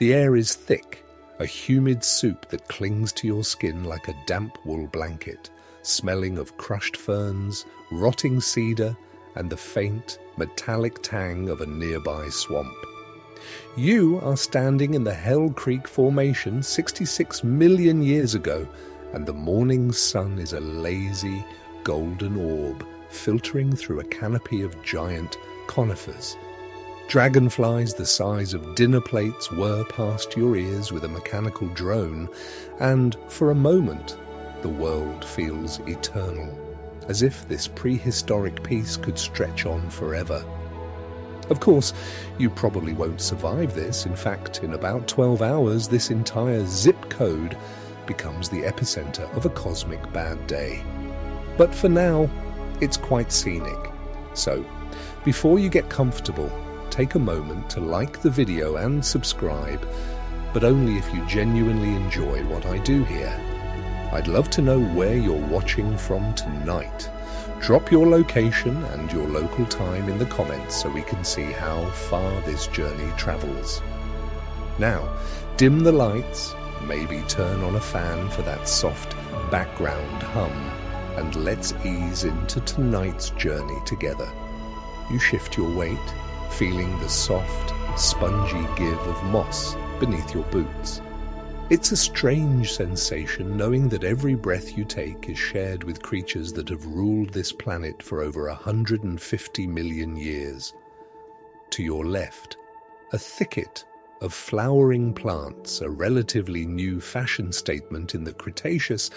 The air is thick, a humid soup that clings to your skin like a damp wool blanket, smelling of crushed ferns, rotting cedar, and the faint, metallic tang of a nearby swamp. You are standing in the Hell Creek Formation 66 million years ago, and the morning sun is a lazy, golden orb filtering through a canopy of giant conifers. Dragonflies the size of dinner plates whir past your ears with a mechanical drone, and for a moment, the world feels eternal, as if this prehistoric piece could stretch on forever. Of course, you probably won't survive this. In fact, in about 12 hours, this entire zip code becomes the epicenter of a cosmic bad day. But for now, it's quite scenic. So, before you get comfortable, take a moment to like the video and subscribe, but only if you genuinely enjoy what I do here. I'd love to know where you're watching from tonight. Drop your location and your local time in the comments so we can see how far this journey travels. Now, dim the lights, maybe turn on a fan for that soft background hum, and let's ease into tonight's journey together. You shift your weight, feeling the soft, spongy give of moss beneath your boots. It's a strange sensation knowing that every breath you take is shared with creatures that have ruled this planet for over 150 million years. To your left, a thicket of flowering plants, a relatively new fashion statement in the Cretaceous,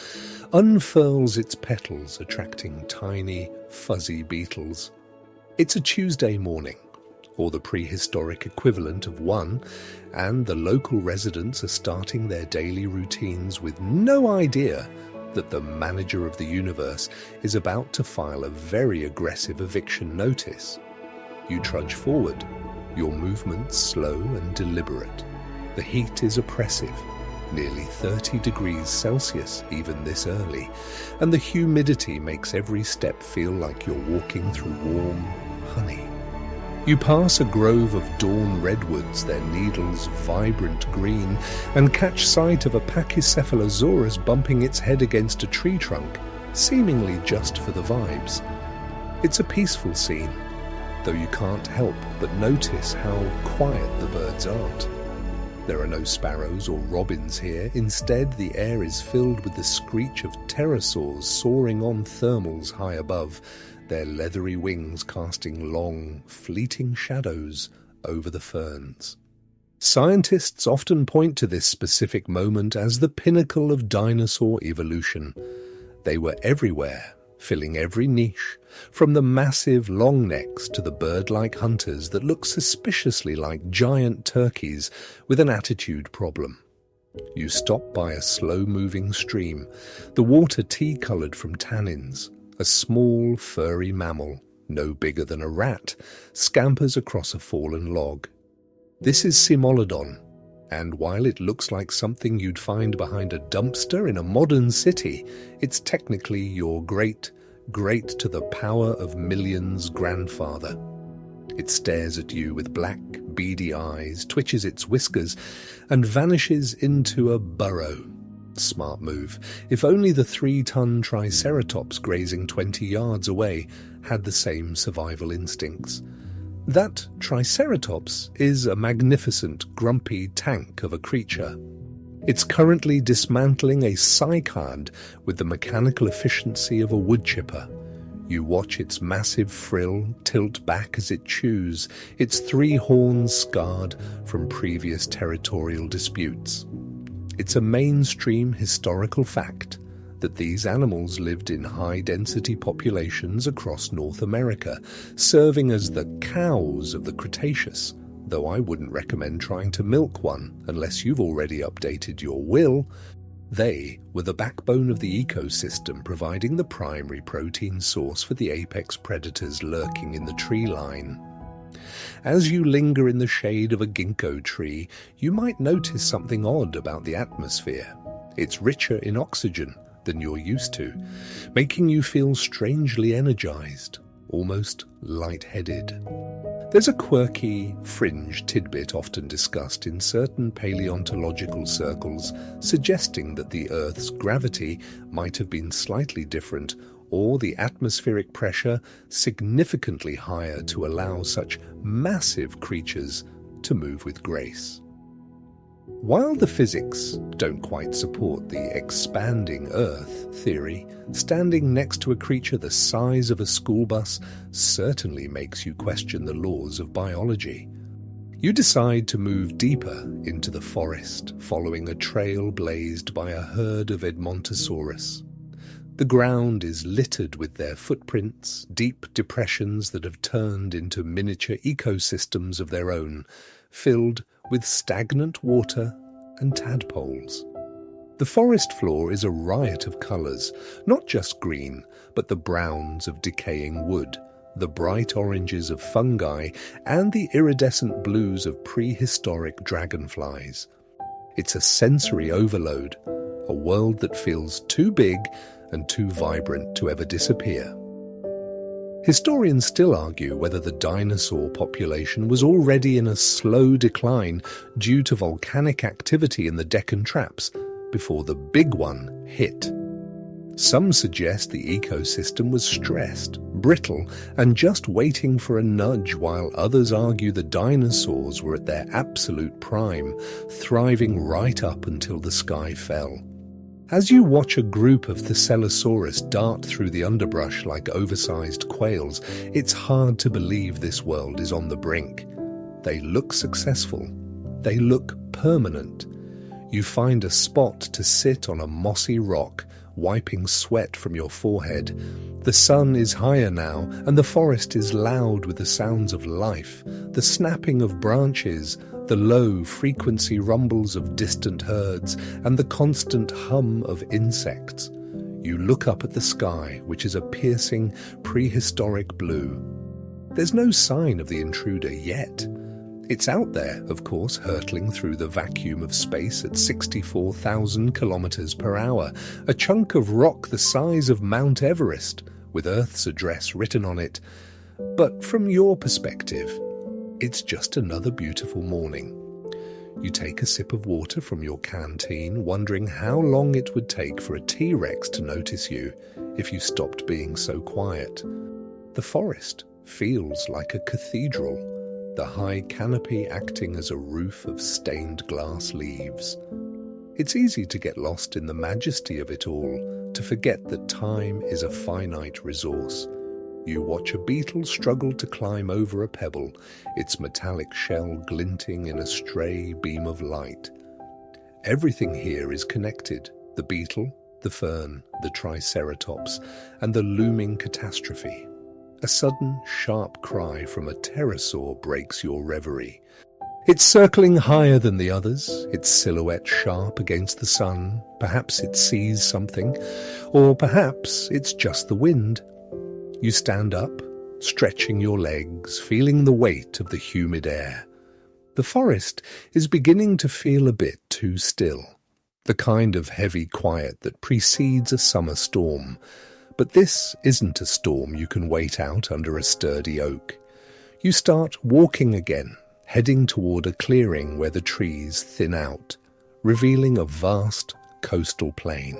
unfurls its petals, attracting tiny, fuzzy beetles. It's a Tuesday morning, or the prehistoric equivalent of one, and the local residents are starting their daily routines with no idea that the manager of the universe is about to file a very aggressive eviction notice. You trudge forward, your movements slow and deliberate. The heat is oppressive, nearly 30 degrees Celsius even this early, and the humidity makes every step feel like you're walking through warm honey. You pass a grove of dawn redwoods, their needles vibrant green, and catch sight of a Pachycephalosaurus bumping its head against a tree trunk, seemingly just for the vibes. It's a peaceful scene, though you can't help but notice how quiet the birds aren't. There are no sparrows or robins here. Instead, the air is filled with the screech of pterosaurs soaring on thermals high above, their leathery wings casting long, fleeting shadows over the ferns. Scientists often point to this specific moment as the pinnacle of dinosaur evolution. They were everywhere, filling every niche, from the massive long necks to the bird-like hunters that look suspiciously like giant turkeys with an attitude problem. You stop by a slow-moving stream, the water tea-coloured from tannins. A small, furry mammal, no bigger than a rat, scampers across a fallen log. This is Cimolodon, and while it looks like something you'd find behind a dumpster in a modern city, it's technically your great to the power of millions grandfather. It stares at you with black, beady eyes, twitches its whiskers, and vanishes into a burrow. Smart move. If only the 3-ton Triceratops grazing 20 yards away had the same survival instincts. That Triceratops is a magnificent, grumpy tank of a creature. It's currently dismantling a cycad with the mechanical efficiency of a wood chipper. You watch its massive frill tilt back as it chews, its 3 horns scarred from previous territorial disputes. It's a mainstream historical fact that these animals lived in high-density populations across North America, serving as the cows of the Cretaceous, though I wouldn't recommend trying to milk one unless you've already updated your will. They were the backbone of the ecosystem, providing the primary protein source for the apex predators lurking in the tree line. As you linger in the shade of a ginkgo tree, you might notice something odd about the atmosphere. It's richer in oxygen than you're used to, making you feel strangely energized, almost lightheaded. There's a quirky, fringe tidbit often discussed in certain paleontological circles, suggesting that the Earth's gravity might have been slightly different, or the atmospheric pressure significantly higher to allow such massive creatures to move with grace. While the physics don't quite support the expanding Earth theory, standing next to a creature the size of a school bus certainly makes you question the laws of biology. You decide to move deeper into the forest, following a trail blazed by a herd of Edmontosaurus. The ground is littered with their footprints, deep depressions that have turned into miniature ecosystems of their own, filled with stagnant water and tadpoles. The forest floor is a riot of colours, not just green, but the browns of decaying wood, the bright oranges of fungi, and the iridescent blues of prehistoric dragonflies. It's a sensory overload, a world that feels too big and too vibrant to ever disappear. Historians still argue whether the dinosaur population was already in a slow decline due to volcanic activity in the Deccan Traps before the big one hit. Some suggest the ecosystem was stressed, brittle, and just waiting for a nudge, while others argue the dinosaurs were at their absolute prime, thriving right up until the sky fell. As you watch a group of Thescelosaurus dart through the underbrush like oversized quails, it's hard to believe this world is on the brink. They look successful. They look permanent. You find a spot to sit on a mossy rock, wiping sweat from your forehead. The sun is higher now, and the forest is loud with the sounds of life, the snapping of branches, the low-frequency rumbles of distant herds, and the constant hum of insects. You look up at the sky, which is a piercing, prehistoric blue. There's no sign of the intruder yet. It's out there, of course, hurtling through the vacuum of space at 64,000 kilometers per hour, a chunk of rock the size of Mount Everest, with Earth's address written on it. But from your perspective, it's just another beautiful morning. You take a sip of water from your canteen, wondering how long it would take for a T-Rex to notice you if you stopped being so quiet. The forest feels like a cathedral, the high canopy acting as a roof of stained glass leaves. It's easy to get lost in the majesty of it all, to forget that time is a finite resource. You watch a beetle struggle to climb over a pebble, its metallic shell glinting in a stray beam of light. Everything here is connected: the beetle, the fern, the triceratops, and the looming catastrophe. A sudden, sharp cry from a pterosaur breaks your reverie. It's circling higher than the others, its silhouette sharp against the sun. Perhaps it sees something, or perhaps it's just the wind. You stand up, stretching your legs, feeling the weight of the humid air. The forest is beginning to feel a bit too still, the kind of heavy quiet that precedes a summer storm. But this isn't a storm you can wait out under a sturdy oak. You start walking again, heading toward a clearing where the trees thin out, revealing a vast coastal plain.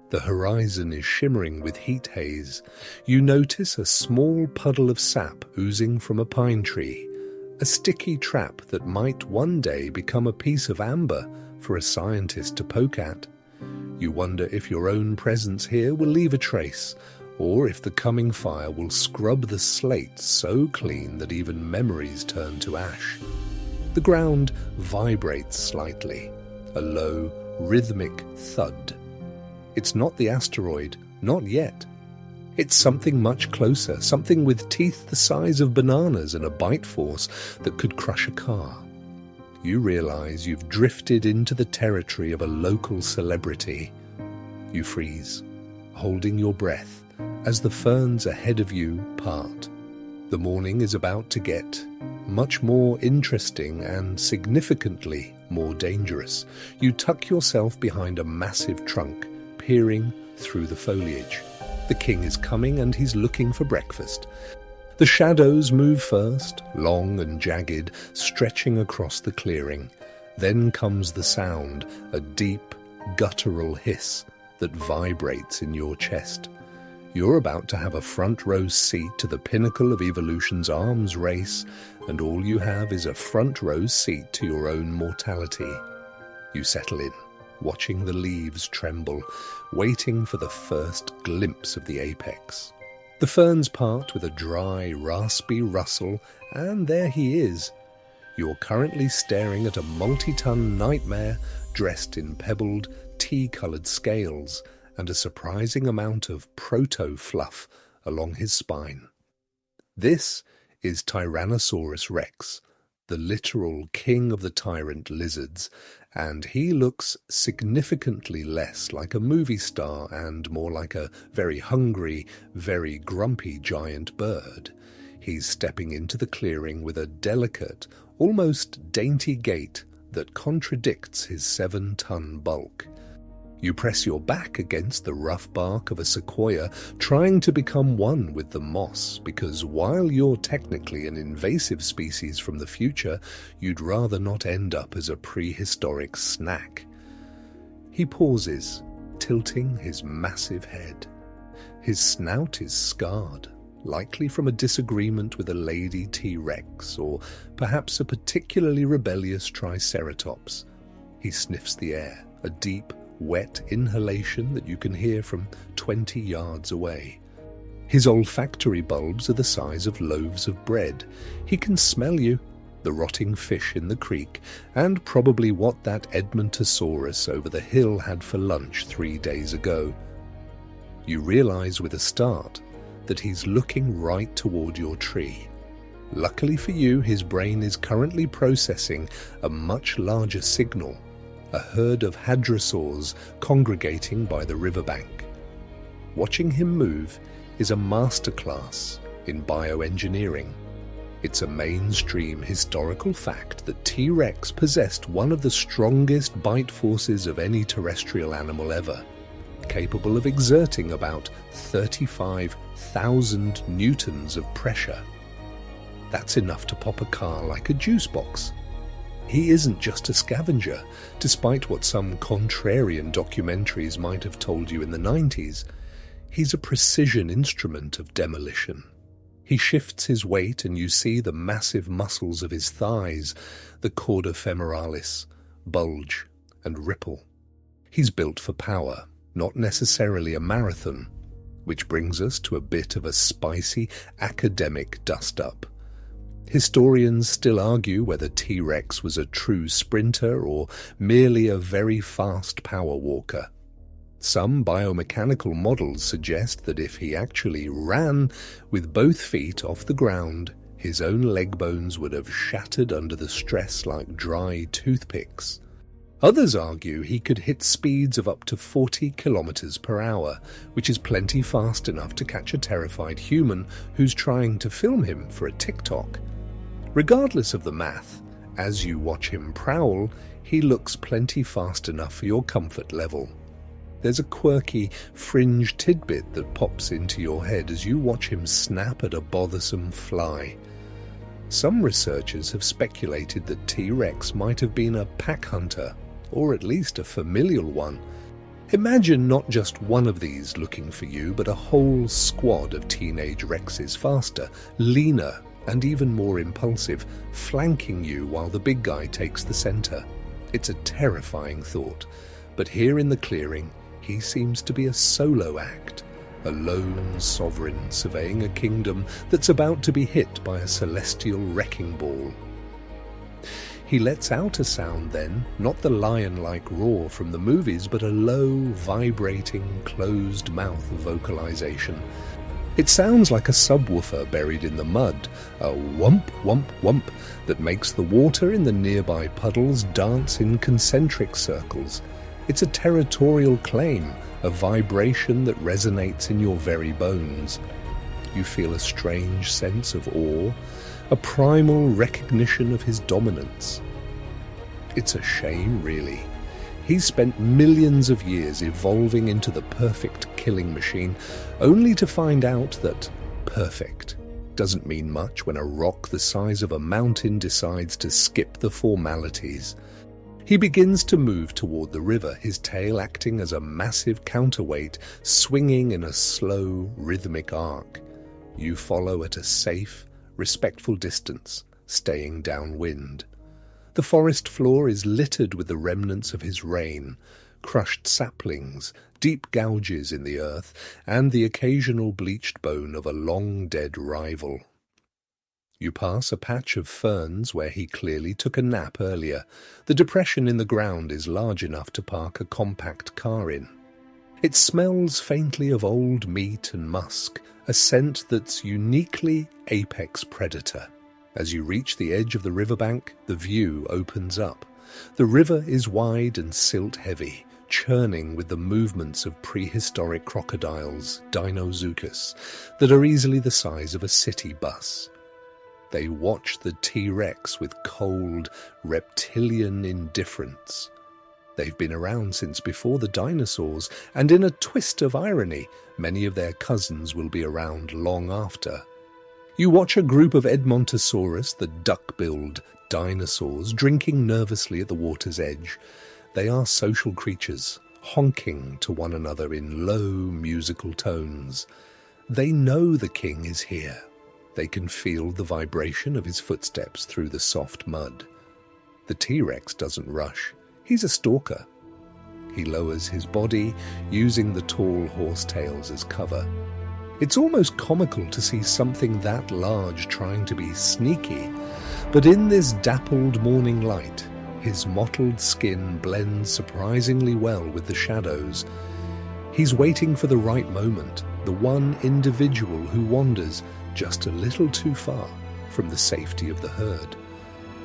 The horizon is shimmering with heat haze. You notice a small puddle of sap oozing from a pine tree, a sticky trap that might one day become a piece of amber for a scientist to poke at. You wonder if your own presence here will leave a trace, or if the coming fire will scrub the slate so clean that even memories turn to ash. The ground vibrates slightly, a low, rhythmic thud. It's not the asteroid, not yet. It's something much closer, something with teeth the size of bananas and a bite force that could crush a car. You realize you've drifted into the territory of a local celebrity. You freeze, holding your breath, as the ferns ahead of you part. The morning is about to get much more interesting and significantly more dangerous. You tuck yourself behind a massive trunk, peering through the foliage. The king is coming and he's looking for breakfast. The shadows move first, long and jagged, stretching across the clearing. Then comes the sound, a deep, guttural hiss that vibrates in your chest. You're about to have a front-row seat to the pinnacle of evolution's arms race, and all you have is a front-row seat to your own mortality. You settle in, watching the leaves tremble, waiting for the first glimpse of the apex. The ferns part with a dry, raspy rustle, and there he is. You're currently staring at a multi-ton nightmare dressed in pebbled, tea-coloured scales and a surprising amount of proto-fluff along his spine. This is Tyrannosaurus rex, the literal king of the tyrant lizards, and he looks significantly less like a movie star and more like a very hungry, very grumpy giant bird. He's stepping into the clearing with a delicate, almost dainty gait that contradicts his 7-ton bulk. You press your back against the rough bark of a sequoia, trying to become one with the moss, because while you're technically an invasive species from the future, you'd rather not end up as a prehistoric snack. He pauses, tilting his massive head. His snout is scarred, likely from a disagreement with a lady T-Rex, or perhaps a particularly rebellious Triceratops. He sniffs the air, a deep, wet inhalation that you can hear from 20 yards away. His olfactory bulbs are the size of loaves of bread. He can smell you, the rotting fish in the creek, and probably what that Edmontosaurus over the hill had for lunch 3 days ago. You realize with a start that he's looking right toward your tree. Luckily for you, his brain is currently processing a much larger signal, a herd of hadrosaurs congregating by the riverbank. Watching him move is a masterclass in bioengineering. It's a mainstream historical fact that T-Rex possessed one of the strongest bite forces of any terrestrial animal ever, capable of exerting about 35,000 newtons of pressure. That's enough to pop a car like a juice box. He isn't just a scavenger, despite what some contrarian documentaries might have told you in the 90s. He's a precision instrument of demolition. He shifts his weight and you see the massive muscles of his thighs, the cauda femoralis, bulge and ripple. He's built for power, not necessarily a marathon, which brings us to a bit of a spicy academic dust-up. Historians still argue whether T-Rex was a true sprinter or merely a very fast power walker. Some biomechanical models suggest that if he actually ran with both feet off the ground, his own leg bones would have shattered under the stress like dry toothpicks. Others argue he could hit speeds of up to 40 kilometers per hour, which is plenty fast enough to catch a terrified human who's trying to film him for a TikTok. Regardless of the math, as you watch him prowl, he looks plenty fast enough for your comfort level. There's a quirky, fringe tidbit that pops into your head as you watch him snap at a bothersome fly. Some researchers have speculated that T-Rex might have been a pack hunter, or at least a familial one. Imagine not just one of these looking for you, but a whole squad of teenage Rexes faster, leaner, and even more impulsive, flanking you while the big guy takes the center. It's a terrifying thought, but here in the clearing, he seems to be a solo act, a lone sovereign surveying a kingdom that's about to be hit by a celestial wrecking ball. He lets out a sound then, not the lion-like roar from the movies, but a low, vibrating, closed-mouth vocalization. It sounds like a subwoofer buried in the mud, a whump, whump, whump that makes the water in the nearby puddles dance in concentric circles. It's a territorial claim, a vibration that resonates in your very bones. You feel a strange sense of awe, a primal recognition of his dominance. It's a shame, really. He's spent millions of years evolving into the perfect killing machine, only to find out that perfect doesn't mean much when a rock the size of a mountain decides to skip the formalities. He begins to move toward the river, his tail acting as a massive counterweight, swinging in a slow, rhythmic arc. You follow at a safe, respectful distance, staying downwind. The forest floor is littered with the remnants of his reign, crushed saplings, deep gouges in the earth, and the occasional bleached bone of a long-dead rival. You pass a patch of ferns where he clearly took a nap earlier. The depression in the ground is large enough to park a compact car in. It smells faintly of old meat and musk, a scent that's uniquely apex predator. As you reach the edge of the riverbank, the view opens up. The river is wide and silt-heavy, churning with the movements of prehistoric crocodiles, Dinosaurs, that are easily the size of a city bus. They watch the T-Rex with cold, reptilian indifference. They've been around since before the dinosaurs, and in a twist of irony, many of their cousins will be around long after. You watch a group of Edmontosaurus, the duck-billed dinosaurs, drinking nervously at the water's edge. They are social creatures, honking to one another in low musical tones. They know the king is here. They can feel the vibration of his footsteps through the soft mud. The T-Rex doesn't rush. He's a stalker. He lowers his body, using the tall horsetails as cover. It's almost comical to see something that large trying to be sneaky, but in this dappled morning light, his mottled skin blends surprisingly well with the shadows. He's waiting for the right moment, the one individual who wanders just a little too far from the safety of the herd.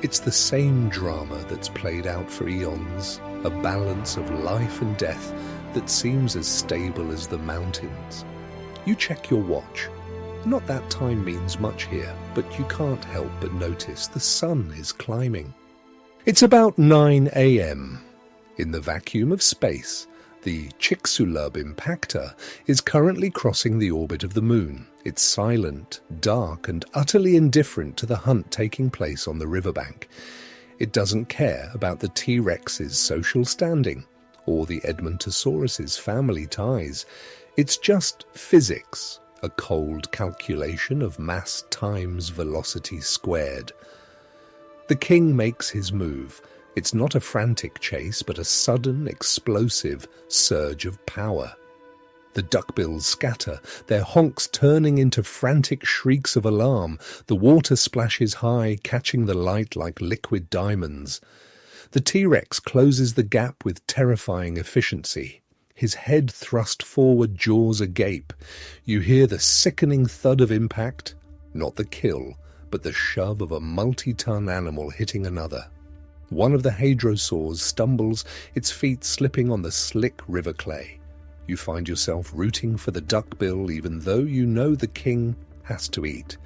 It's the same drama that's played out for eons, a balance of life and death that seems as stable as the mountains. You check your watch. Not that time means much here, but you can't help but notice the sun is climbing. It's about 9 a.m. In the vacuum of space, the Chicxulub impactor is currently crossing the orbit of the moon. It's silent, dark, and utterly indifferent to the hunt taking place on the riverbank. It doesn't care about the T-Rex's social standing or the Edmontosaurus's family ties. It's just physics, a cold calculation of mass times velocity squared. The king makes his move. It's not a frantic chase, but a sudden, explosive surge of power. The duckbills scatter, their honks turning into frantic shrieks of alarm. The water splashes high, catching the light like liquid diamonds. The T-Rex closes the gap with terrifying efficiency. His head thrust forward, jaws agape. You hear the sickening thud of impact, not the kill, but the shove of a multi-ton animal hitting another. One of the hadrosaurs stumbles, its feet slipping on the slick river clay. You find yourself rooting for the duckbill even though you know the king has to eat.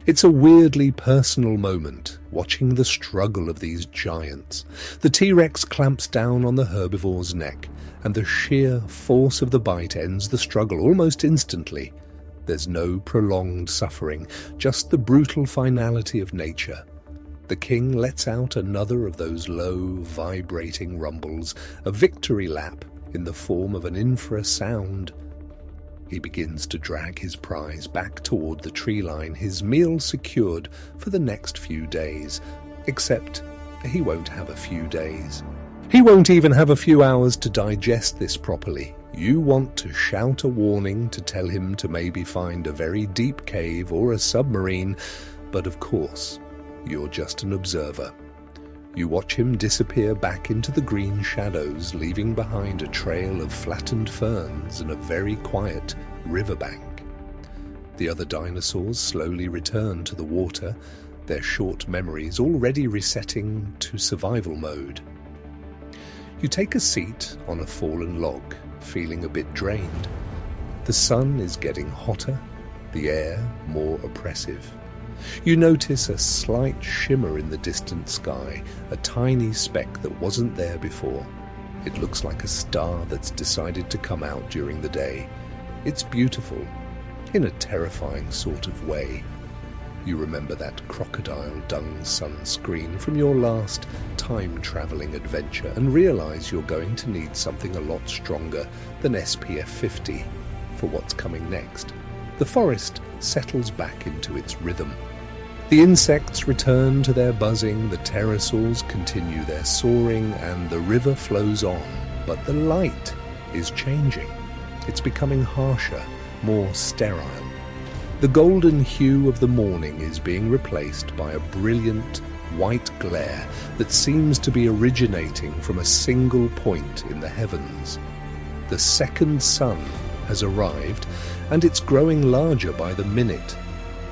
It's a weirdly personal moment, watching the struggle of these giants. The T-Rex clamps down on the herbivore's neck, and the sheer force of the bite ends the struggle almost instantly. There's no prolonged suffering, just the brutal finality of nature. The king lets out another of those low, vibrating rumbles, a victory lap in the form of an infrasound. He begins to drag his prize back toward the tree line, his meal secured for the next few days. Except he won't have a few days. He won't even have a few hours to digest this properly. You want to shout a warning to tell him to maybe find a very deep cave or a submarine, but of course, you're just an observer. You watch him disappear back into the green shadows, leaving behind a trail of flattened ferns and a very quiet riverbank. The other dinosaurs slowly return to the water, their short memories already resetting to survival mode. You take a seat on a fallen log, feeling a bit drained. The sun is getting hotter, the air more oppressive. You notice a slight shimmer in the distant sky, a tiny speck that wasn't there before. It looks like a star that's decided to come out during the day. It's beautiful, in a terrifying sort of way. You remember that crocodile dung sunscreen from your last time-travelling adventure and realise you're going to need something a lot stronger than SPF 50 for what's coming next. The forest settles back into its rhythm. The insects return to their buzzing, the pterosaurs continue their soaring, and the river flows on. But the light is changing. It's becoming harsher, more sterile. The golden hue of the morning is being replaced by a brilliant white glare that seems to be originating from a single point in the heavens. The second sun has arrived, and it's growing larger by the minute.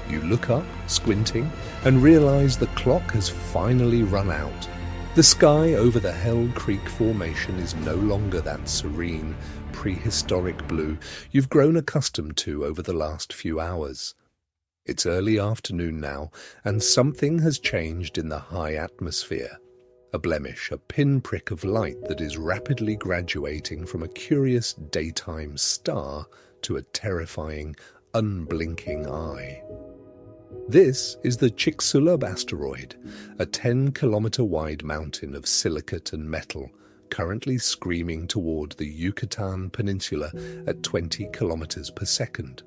You look up, squinting, and realize the clock has finally run out. The sky over the Hell Creek Formation is no longer that serene, prehistoric blue you've grown accustomed to over the last few hours. It's early afternoon now, and something has changed in the high atmosphere. A blemish, a pinprick of light that is rapidly graduating from a curious daytime star to a terrifying, unblinking eye. This is the Chicxulub asteroid, a 10-kilometre-wide mountain of silicate and metal, currently screaming toward the Yucatan Peninsula at 20 kilometres per second.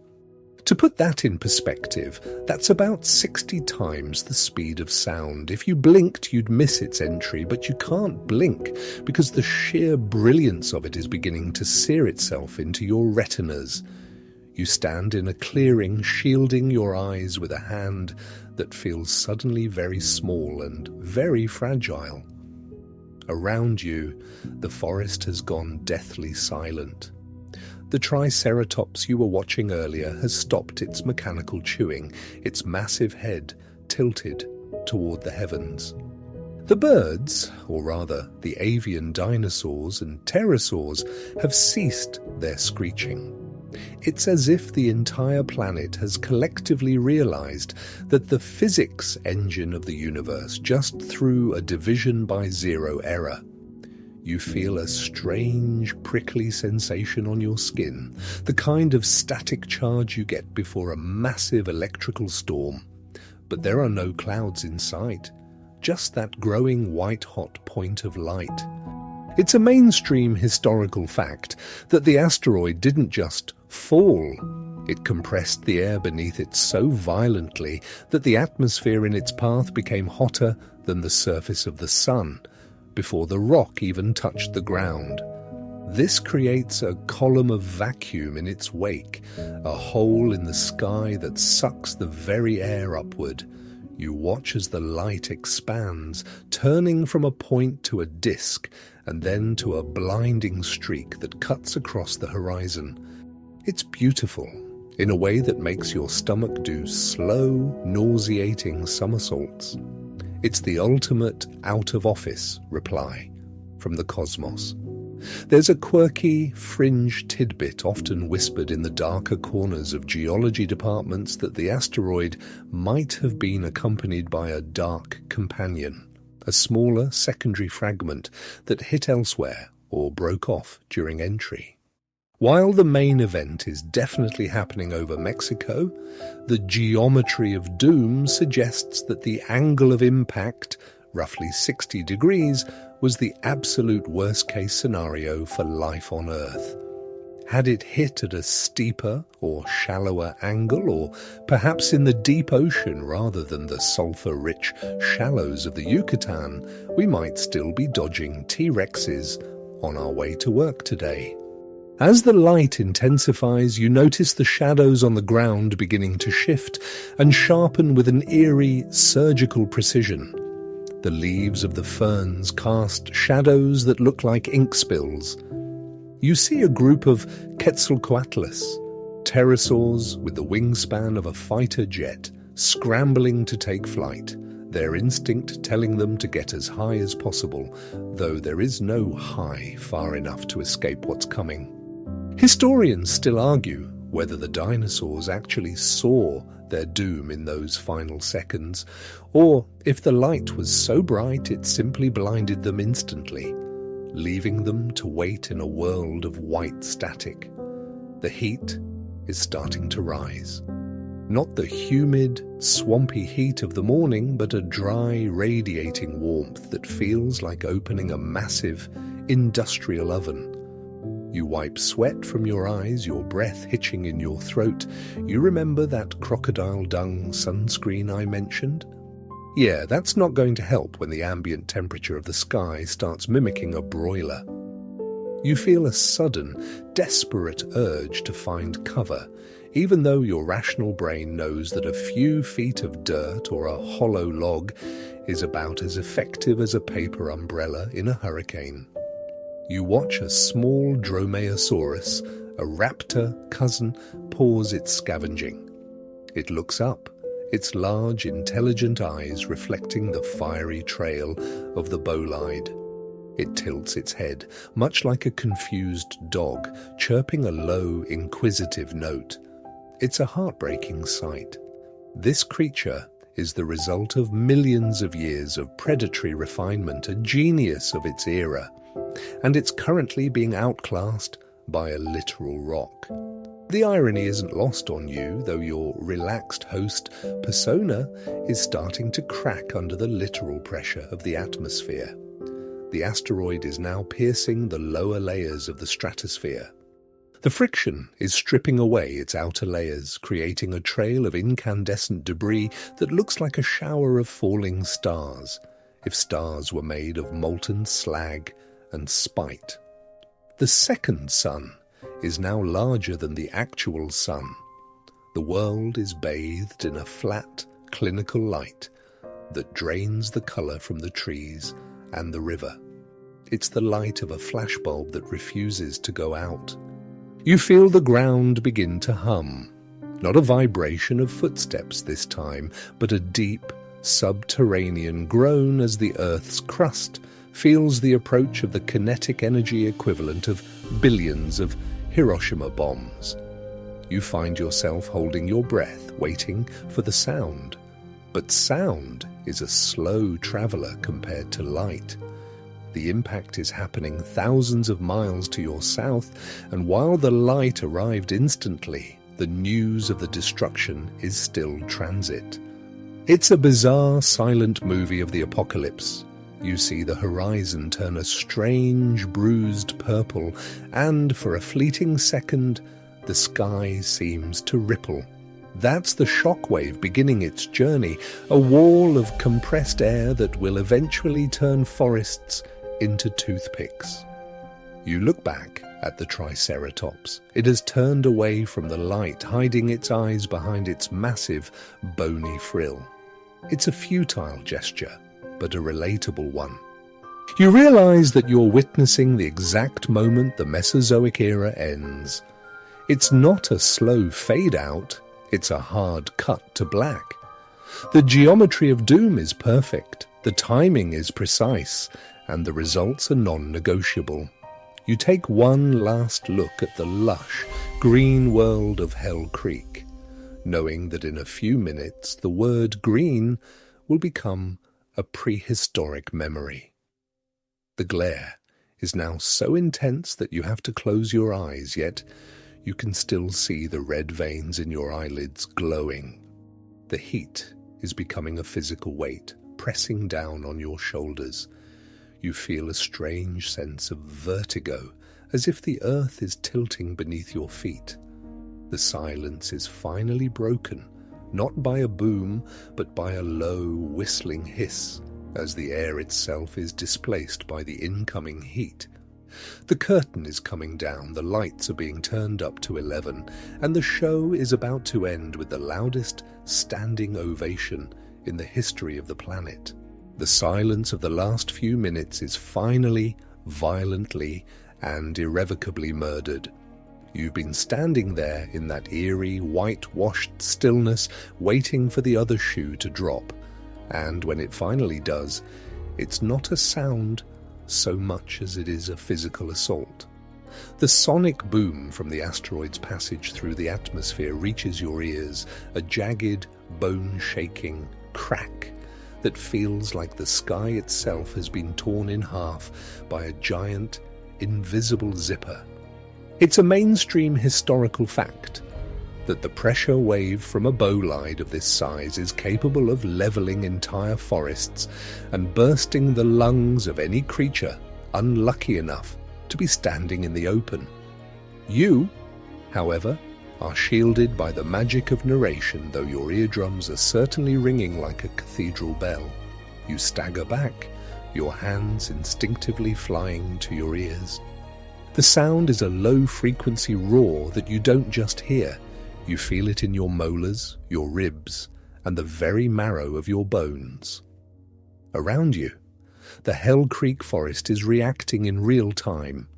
To put that in perspective, that's about 60 times the speed of sound. If you blinked, you'd miss its entry, but you can't blink because the sheer brilliance of it is beginning to sear itself into your retinas. You stand in a clearing, shielding your eyes with a hand that feels suddenly very small and very fragile. Around you, the forest has gone deathly silent. The Triceratops you were watching earlier has stopped its mechanical chewing, its massive head tilted toward the heavens. The birds, or rather the avian dinosaurs and pterosaurs, have ceased their screeching. It's as if the entire planet has collectively realized that the physics engine of the universe just threw a division by zero error. You feel a strange, prickly sensation on your skin, the kind of static charge you get before a massive electrical storm. But there are no clouds in sight, just that growing white-hot point of light. It's a mainstream historical fact that the asteroid didn't just fall. It compressed the air beneath it so violently that the atmosphere in its path became hotter than the surface of the sun, before the rock even touched the ground. This creates a column of vacuum in its wake, a hole in the sky that sucks the very air upward. You watch as the light expands, turning from a point to a disk, and then to a blinding streak that cuts across the horizon. It's beautiful, in a way that makes your stomach do slow, nauseating somersaults. It's the ultimate out-of-office reply from the cosmos. There's a quirky, fringe tidbit often whispered in the darker corners of geology departments that the asteroid might have been accompanied by a dark companion, a smaller secondary fragment that hit elsewhere or broke off during entry. While the main event is definitely happening over Mexico, the geometry of doom suggests that the angle of impact, roughly 60 degrees, was the absolute worst-case scenario for life on Earth. Had it hit at a steeper or shallower angle, or perhaps in the deep ocean rather than the sulfur-rich shallows of the Yucatan, we might still be dodging T-Rexes on our way to work today. As the light intensifies, you notice the shadows on the ground beginning to shift and sharpen with an eerie, surgical precision. The leaves of the ferns cast shadows that look like ink spills. You see a group of Quetzalcoatlus, pterosaurs with the wingspan of a fighter jet, scrambling to take flight, their instinct telling them to get as high as possible, though there is no high far enough to escape what's coming. Historians still argue whether the dinosaurs actually saw their doom in those final seconds, or if the light was so bright it simply blinded them instantly, leaving them to wait in a world of white static. The heat is starting to rise. Not the humid, swampy heat of the morning, but a dry, radiating warmth that feels like opening a massive, industrial oven. You wipe sweat from your eyes, your breath hitching in your throat. You remember that crocodile dung sunscreen I mentioned? Yeah, that's not going to help when the ambient temperature of the sky starts mimicking a broiler. You feel a sudden, desperate urge to find cover, even though your rational brain knows that a few feet of dirt or a hollow log is about as effective as a paper umbrella in a hurricane. You watch a small Dromaeosaurus, a raptor cousin, pause its scavenging. It looks up, its large, intelligent eyes reflecting the fiery trail of the bolide. It tilts its head, much like a confused dog, chirping a low, inquisitive note. It's a heartbreaking sight. This creature is the result of millions of years of predatory refinement, a genius of its era, and it's currently being outclassed by a literal rock. The irony isn't lost on you, though your relaxed host persona is starting to crack under the literal pressure of the atmosphere. The asteroid is now piercing the lower layers of the stratosphere. The friction is stripping away its outer layers, creating a trail of incandescent debris that looks like a shower of falling stars, if stars were made of molten slag and spite. The second sun is now larger than the actual sun. The world is bathed in a flat, clinical light that drains the colour from the trees and the river. It's the light of a flashbulb that refuses to go out. You feel the ground begin to hum, not a vibration of footsteps this time, but a deep, subterranean groan as the Earth's crust feels the approach of the kinetic energy equivalent of billions of Hiroshima bombs. You find yourself holding your breath, waiting for the sound. But sound is a slow traveller compared to light. The impact is happening thousands of miles to your south, and while the light arrived instantly, the news of the destruction is still transit. It's a bizarre, silent movie of the apocalypse. You see the horizon turn a strange, bruised purple, and for a fleeting second, the sky seems to ripple. That's the shockwave beginning its journey, a wall of compressed air that will eventually turn forests into toothpicks. You look back at the Triceratops. It has turned away from the light, hiding its eyes behind its massive, bony frill. It's a futile gesture, but a relatable one. You realize that you're witnessing the exact moment the Mesozoic era ends. It's not a slow fade-out, it's a hard cut to black. The geometry of doom is perfect, the timing is precise, and the results are non-negotiable. You take one last look at the lush, green world of Hell Creek, knowing that in a few minutes the word green will become a prehistoric memory. The glare is now so intense that you have to close your eyes, yet you can still see the red veins in your eyelids glowing. The heat is becoming a physical weight, pressing down on your shoulders. You feel a strange sense of vertigo, as if the earth is tilting beneath your feet. The silence is finally broken, not by a boom, but by a low, whistling hiss, as the air itself is displaced by the incoming heat. The curtain is coming down, the lights are being turned up to 11, and the show is about to end with the loudest standing ovation in the history of the planet. The silence of the last few minutes is finally, violently, and irrevocably murdered. You've been standing there in that eerie, whitewashed stillness, waiting for the other shoe to drop. And when it finally does, it's not a sound so much as it is a physical assault. The sonic boom from the asteroid's passage through the atmosphere reaches your ears, a jagged, bone-shaking crack that feels like the sky itself has been torn in half by a giant, invisible zipper. It's a mainstream historical fact. that the pressure wave from a bolide of this size is capable of levelling entire forests and bursting the lungs of any creature unlucky enough to be standing in the open. You, however, are shielded by the magic of narration, though your eardrums are certainly ringing like a cathedral bell. You stagger back, your hands instinctively flying to your ears. The sound is a low-frequency roar that you don't just hear. You feel it in your molars, your ribs, and the very marrow of your bones. Around you, the Hell Creek forest is reacting in real time.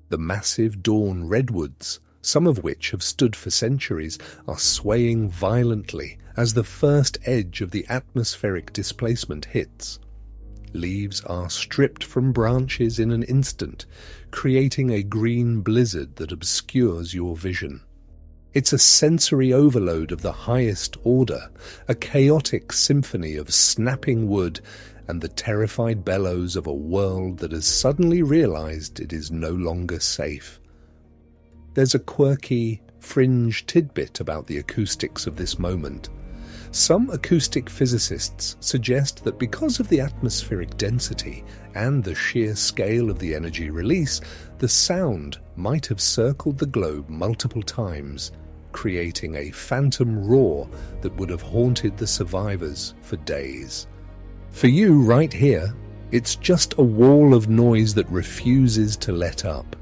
The massive dawn redwoods, some of which have stood for centuries, are swaying violently as the first edge of the atmospheric displacement hits. Leaves are stripped from branches in an instant, creating a green blizzard that obscures your vision. It's a sensory overload of the highest order, a chaotic symphony of snapping wood and the terrified bellows of a world that has suddenly realized it is no longer safe. There's a quirky, fringe tidbit about the acoustics of this moment. Some acoustic physicists suggest that because of the atmospheric density and the sheer scale of the energy release, the sound might have circled the globe multiple times, creating a phantom roar that would have haunted the survivors for days. For you, right here, it's just a wall of noise that refuses to let up.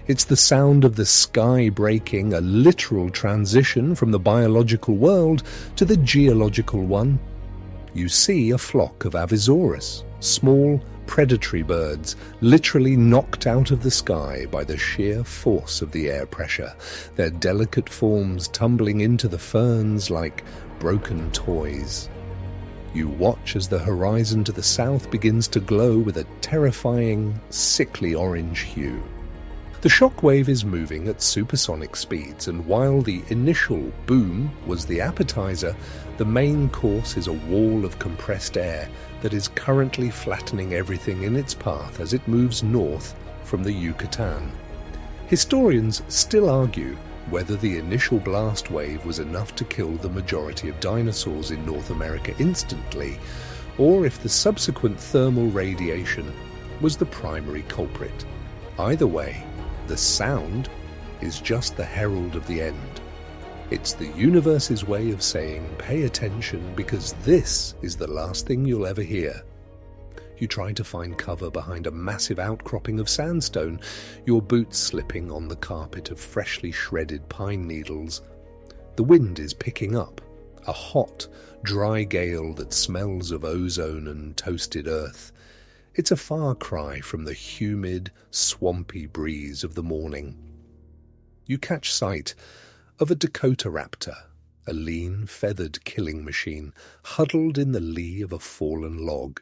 It's the sound of the sky breaking, a literal transition from the biological world to the geological one. You see a flock of Avisaurus, small predatory birds, literally knocked out of the sky by the sheer force of the air pressure, their delicate forms tumbling into the ferns like broken toys. You watch as the horizon to the south begins to glow with a terrifying, sickly orange hue. The shockwave is moving at supersonic speeds, and while the initial boom was the appetizer, the main course is a wall of compressed air that is currently flattening everything in its path as it moves north from the Yucatan. Historians still argue whether the initial blast wave was enough to kill the majority of dinosaurs in North America instantly, or if the subsequent thermal radiation was the primary culprit. Either way, the sound is just the herald of the end. It's the universe's way of saying, pay attention, because this is the last thing you'll ever hear. You try to find cover behind a massive outcropping of sandstone, your boots slipping on the carpet of freshly shredded pine needles. The wind is picking up, a hot, dry gale that smells of ozone and toasted earth. It's a far cry from the humid, swampy breeze of the morning. You catch sight of a Dakota raptor, a lean, feathered killing machine, huddled in the lee of a fallen log.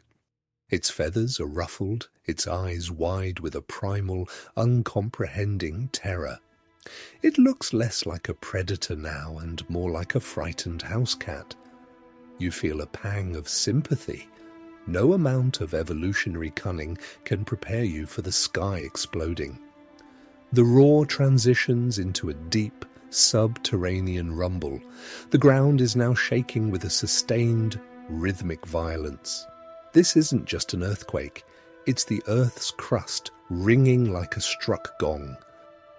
Its feathers are ruffled, its eyes wide with a primal, uncomprehending terror. It looks less like a predator now and more like a frightened house cat. You feel a pang of sympathy. No amount of evolutionary cunning can prepare you for the sky exploding. The roar transitions into a deep, subterranean rumble. The ground is now shaking with a sustained, rhythmic violence. This isn't just an earthquake, it's the Earth's crust ringing like a struck gong.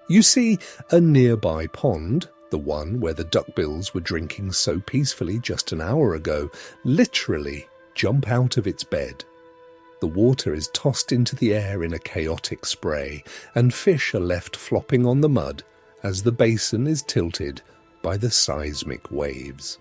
You see a nearby pond, the one where the duckbills were drinking so peacefully just an hour ago, literally jump out of its bed. The water is tossed into the air in a chaotic spray, and fish are left flopping on the mud as the basin is tilted by the seismic waves.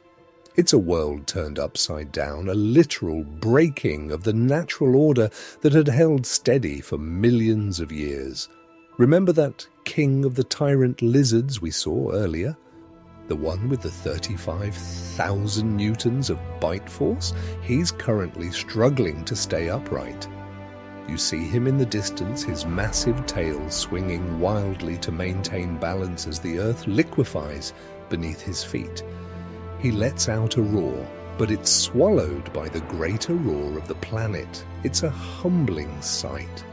It's a world turned upside down, a literal breaking of the natural order that had held steady for millions of years. Remember that king of the tyrant lizards we saw earlier? The one with the 35,000 newtons of bite force? He's currently struggling to stay upright. You see him in the distance, his massive tail swinging wildly to maintain balance as the earth liquefies beneath his feet. He lets out a roar, but it's swallowed by the greater roar of the planet. It's a humbling sight.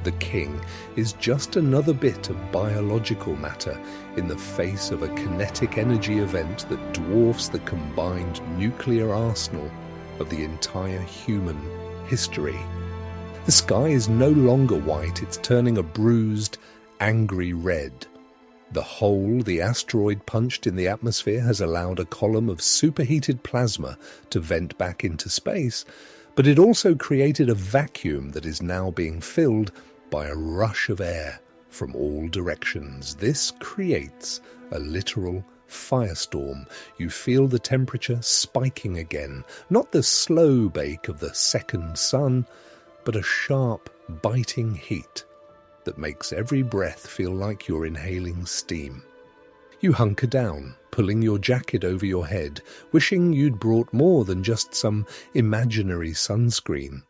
the king, is just another bit of biological matter in the face of a kinetic energy event that dwarfs the combined nuclear arsenal of the entire human history. The sky is no longer white, it's turning a bruised, angry red. The hole the asteroid punched in the atmosphere has allowed a column of superheated plasma to vent back into space, but it also created a vacuum that is now being filled by a rush of air from all directions. This creates a literal firestorm. You feel the temperature spiking again, not the slow bake of the second sun, but a sharp, biting heat that makes every breath feel like you're inhaling steam. You hunker down, pulling your jacket over your head, wishing you'd brought more than just some imaginary sunscreen.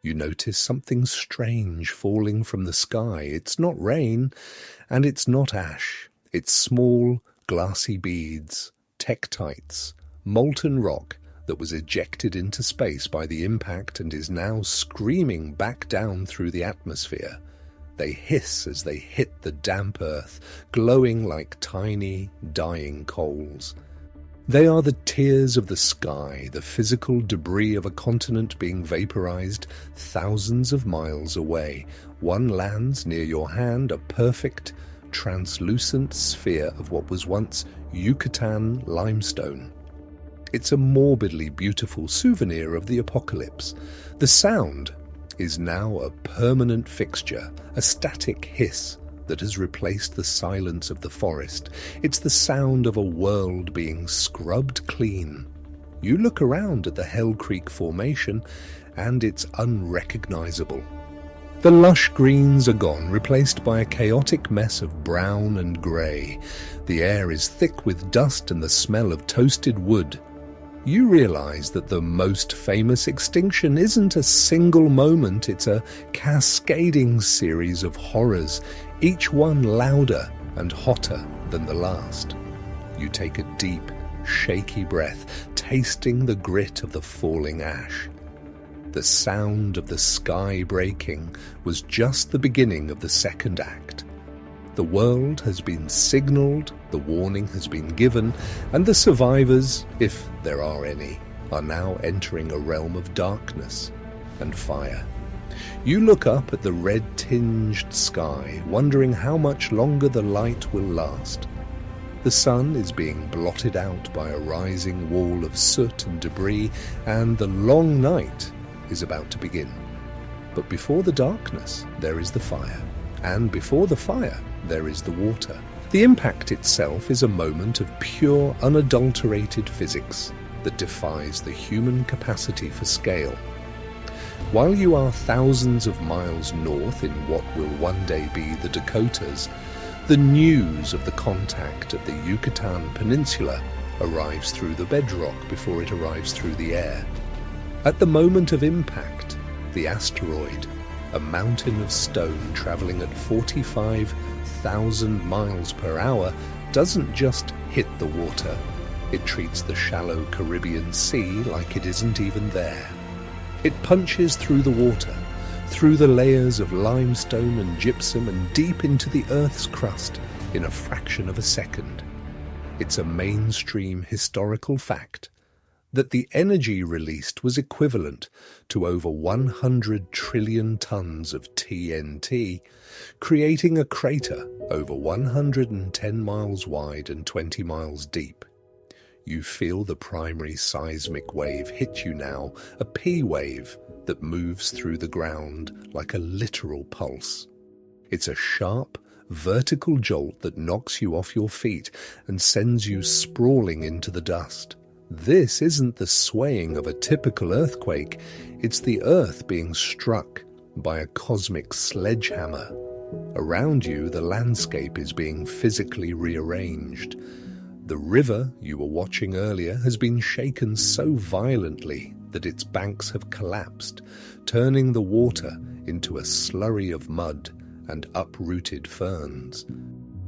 You notice something strange falling from the sky. It's not rain, and it's not ash. It's small, glassy beads, tektites, molten rock that was ejected into space by the impact and is now screaming back down through the atmosphere. They hiss as they hit the damp earth, glowing like tiny, dying coals. They are the tears of the sky, the physical debris of a continent being vaporized thousands of miles away. One lands near your hand, a perfect, translucent sphere of what was once Yucatan limestone. It's a morbidly beautiful souvenir of the apocalypse. The sound is now a permanent fixture, a static hiss that has replaced the silence of the forest. It's the sound of a world being scrubbed clean. You look around at the Hell Creek Formation, and it's unrecognizable. The lush greens are gone, replaced by a chaotic mess of brown and grey. The air is thick with dust and the smell of toasted wood. You realize that the most famous extinction isn't a single moment, it's a cascading series of horrors, each one louder and hotter than the last. You take a deep, shaky breath, tasting the grit of the falling ash. The sound of the sky breaking was just the beginning of the second act. The world has been signalled, the warning has been given, and the survivors, if there are any, are now entering a realm of darkness and fire. You look up at the red-tinged sky, wondering how much longer the light will last. The sun is being blotted out by a rising wall of soot and debris, and the long night is about to begin. But before the darkness, there is the fire, and before the fire, there is the water. The impact itself is a moment of pure, unadulterated physics that defies the human capacity for scale. While you are thousands of miles north in what will one day be the Dakotas, the news of the contact at the Yucatan Peninsula arrives through the bedrock before it arrives through the air. At the moment of impact, the asteroid, a mountain of stone travelling at 45,000 miles per hour, doesn't just hit the water. It treats the shallow Caribbean Sea like it isn't even there. It punches through the water, through the layers of limestone and gypsum and deep into the Earth's crust in a fraction of a second. It's a mainstream historical fact that the energy released was equivalent to over 100 trillion tons of TNT, creating a crater over 110 miles wide and 20 miles deep. You feel the primary seismic wave hit you now, a P wave that moves through the ground like a literal pulse. It's a sharp, vertical jolt that knocks you off your feet and sends you sprawling into the dust. This isn't the swaying of a typical earthquake, it's the earth being struck by a cosmic sledgehammer. Around you, the landscape is being physically rearranged. The river you were watching earlier has been shaken so violently that its banks have collapsed, turning the water into a slurry of mud and uprooted ferns.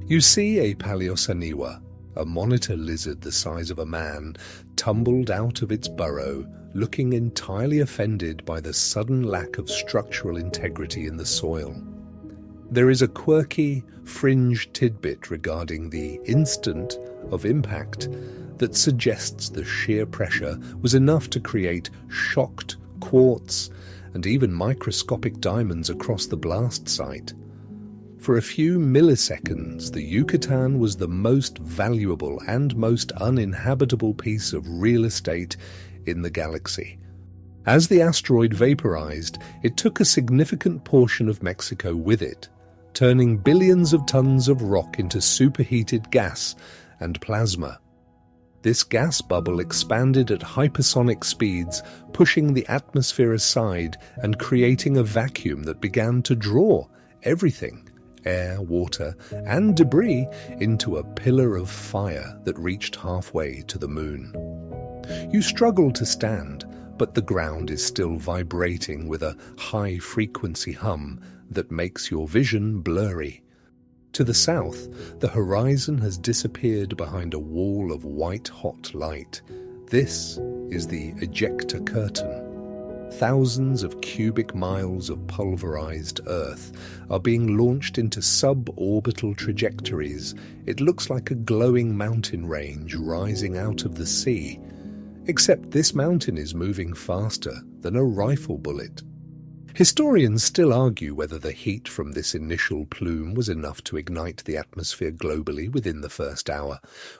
You see a paleosaniwa, a monitor lizard the size of a man, tumbled out of its burrow, looking entirely offended by the sudden lack of structural integrity in the soil. There is a quirky, fringe tidbit regarding the instant of impact that suggests the sheer pressure was enough to create shocked quartz and even microscopic diamonds across the blast site. For a few milliseconds, the Yucatan was the most valuable and most uninhabitable piece of real estate in the galaxy. As the asteroid vaporized, it took a significant portion of Mexico with it, turning billions of tons of rock into superheated gas and plasma. This gas bubble expanded at hypersonic speeds, pushing the atmosphere aside and creating a vacuum that began to draw everything, air, water, and debris, into a pillar of fire that reached halfway to the moon. You struggle to stand, but the ground is still vibrating with a high-frequency hum that makes your vision blurry. To the south, the horizon has disappeared behind a wall of white-hot light. This is the ejector curtain. Thousands of cubic miles of pulverized Earth are being launched into suborbital trajectories. It looks like a glowing mountain range rising out of the sea, except this mountain is moving faster than a rifle bullet. Historians still argue whether the heat from this initial plume was enough to ignite the atmosphere globally within the first hour,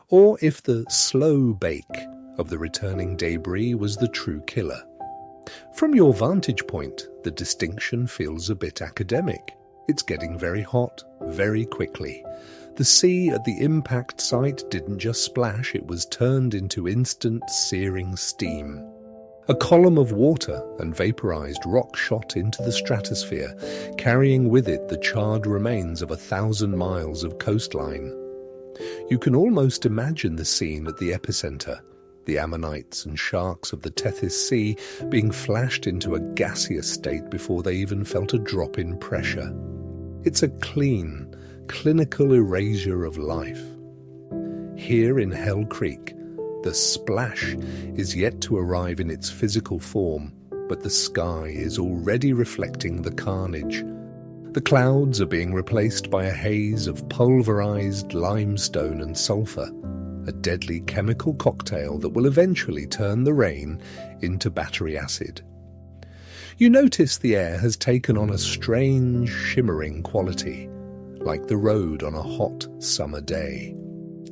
or if the slow bake of the returning debris was the true killer. From your vantage point, the distinction feels a bit academic. It's getting very hot, very quickly. The sea at the impact site didn't just splash, it was turned into instant searing steam. A column of water and vaporized rock shot into the stratosphere, carrying with it the charred remains of 1,000 miles of coastline. You can almost imagine the scene at the epicenter, the ammonites and sharks of the Tethys Sea being flashed into a gaseous state before they even felt a drop in pressure. It's a clean, clinical erasure of life. Here in Hell Creek, the splash is yet to arrive in its physical form, but the sky is already reflecting the carnage. The clouds are being replaced by a haze of pulverized limestone and sulfur, a deadly chemical cocktail that will eventually turn the rain into battery acid. You notice the air has taken on a strange, shimmering quality, like the road on a hot summer day.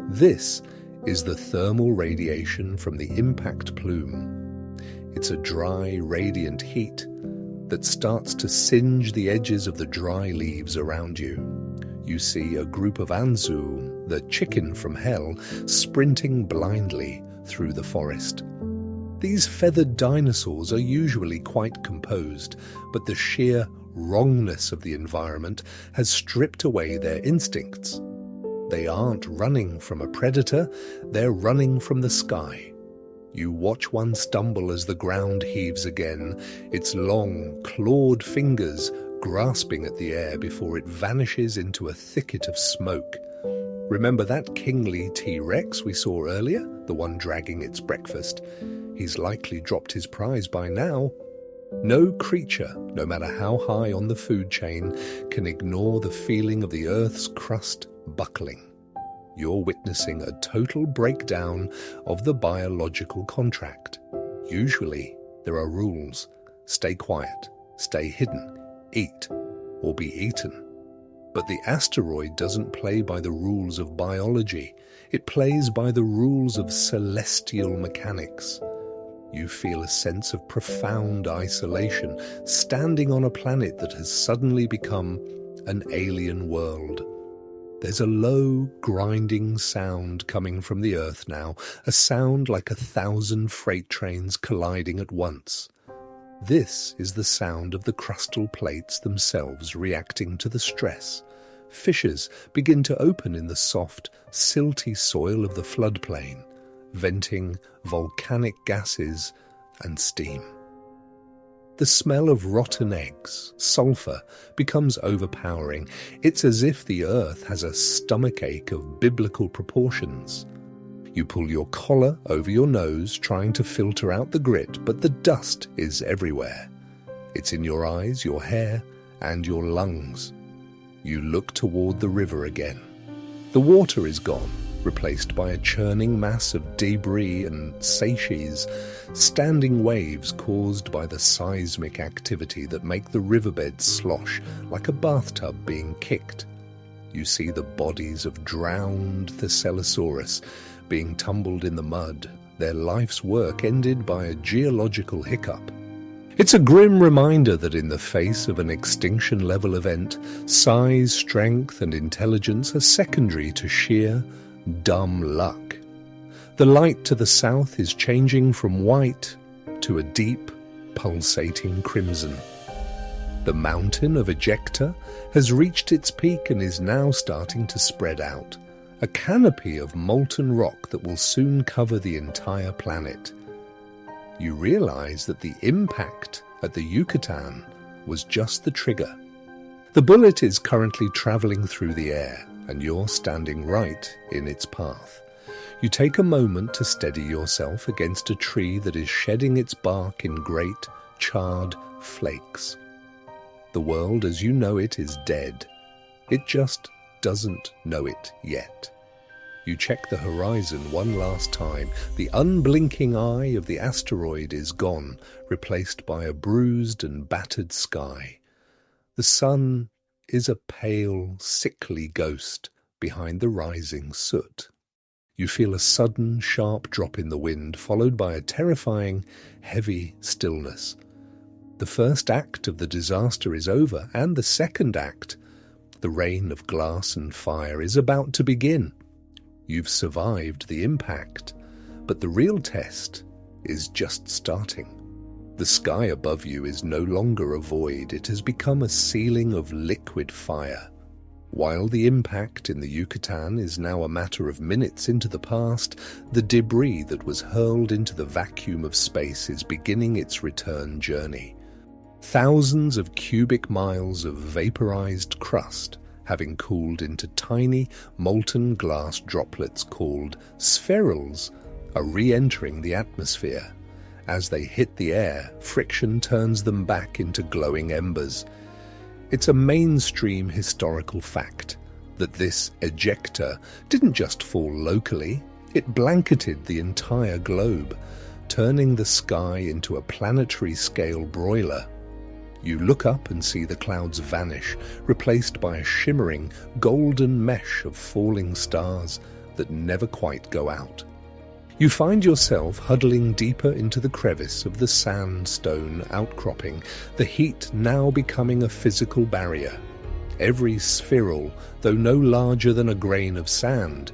This is the thermal radiation from the impact plume. It's a dry, radiant heat that starts to singe the edges of the dry leaves around you. You see a group of Anzu, the chicken from hell, sprinting blindly through the forest. These feathered dinosaurs are usually quite composed, but the sheer wrongness of the environment has stripped away their instincts. They aren't running from a predator, they're running from the sky. You watch one stumble as the ground heaves again, its long, clawed fingers grasping at the air before it vanishes into a thicket of smoke. Remember that kingly T-Rex we saw earlier, the one dragging its breakfast? He's likely dropped his prize by now. No creature, no matter how high on the food chain, can ignore the feeling of the Earth's crust buckling. You're witnessing a total breakdown of the biological contract. Usually, there are rules. Stay quiet, stay hidden, eat, or be eaten. But the asteroid doesn't play by the rules of biology. It plays by the rules of celestial mechanics. You feel a sense of profound isolation, standing on a planet that has suddenly become an alien world. There's a low, grinding sound coming from the Earth now, a sound like 1,000 freight trains colliding at once. This is the sound of the crustal plates themselves reacting to the stress. Fissures begin to open in the soft, silty soil of the floodplain, venting volcanic gases and steam. The smell of rotten eggs, sulfur, becomes overpowering. It's as if the Earth has a stomachache of biblical proportions. You pull your collar over your nose, trying to filter out the grit, but the dust is everywhere. It's in your eyes, your hair, and your lungs. You look toward the river again. The water is gone, replaced by a churning mass of debris and seiches, standing waves caused by the seismic activity that make the riverbed slosh like a bathtub being kicked. You see the bodies of drowned Thescelosaurus being tumbled in the mud, their life's work ended by a geological hiccup. It's a grim reminder that in the face of an extinction-level event, size, strength, and intelligence are secondary to sheer, dumb luck. The light to the south is changing from white to a deep, pulsating crimson. The mountain of Ejecta has reached its peak and is now starting to spread out, a canopy of molten rock that will soon cover the entire planet. You realize that the impact at the Yucatan was just the trigger. The bullet is currently traveling through the air, and you're standing right in its path. You take a moment to steady yourself against a tree that is shedding its bark in great, charred flakes. The world as you know it is dead. It just doesn't know it yet. You check the horizon one last time. The unblinking eye of the asteroid is gone, replaced by a bruised and battered sky. The sun is a pale, sickly ghost behind the rising soot. You feel a sudden, sharp drop in the wind, followed by a terrifying, heavy stillness. The first act of the disaster is over, and the second act, the rain of glass and fire, is about to begin. You've survived the impact, but the real test is just starting. The sky above you is no longer a void, it has become a ceiling of liquid fire. While the impact in the Yucatan is now a matter of minutes into the past, the debris that was hurled into the vacuum of space is beginning its return journey. Thousands of cubic miles of vaporized crust, having cooled into tiny, molten glass droplets called spherules, are re-entering the atmosphere. As they hit the air, friction turns them back into glowing embers. It's a mainstream historical fact that this ejecta didn't just fall locally, it blanketed the entire globe, turning the sky into a planetary-scale broiler. You look up and see the clouds vanish, replaced by a shimmering, golden mesh of falling stars that never quite go out. You find yourself huddling deeper into the crevice of the sandstone outcropping, the heat now becoming a physical barrier. Every spherule, though no larger than a grain of sand,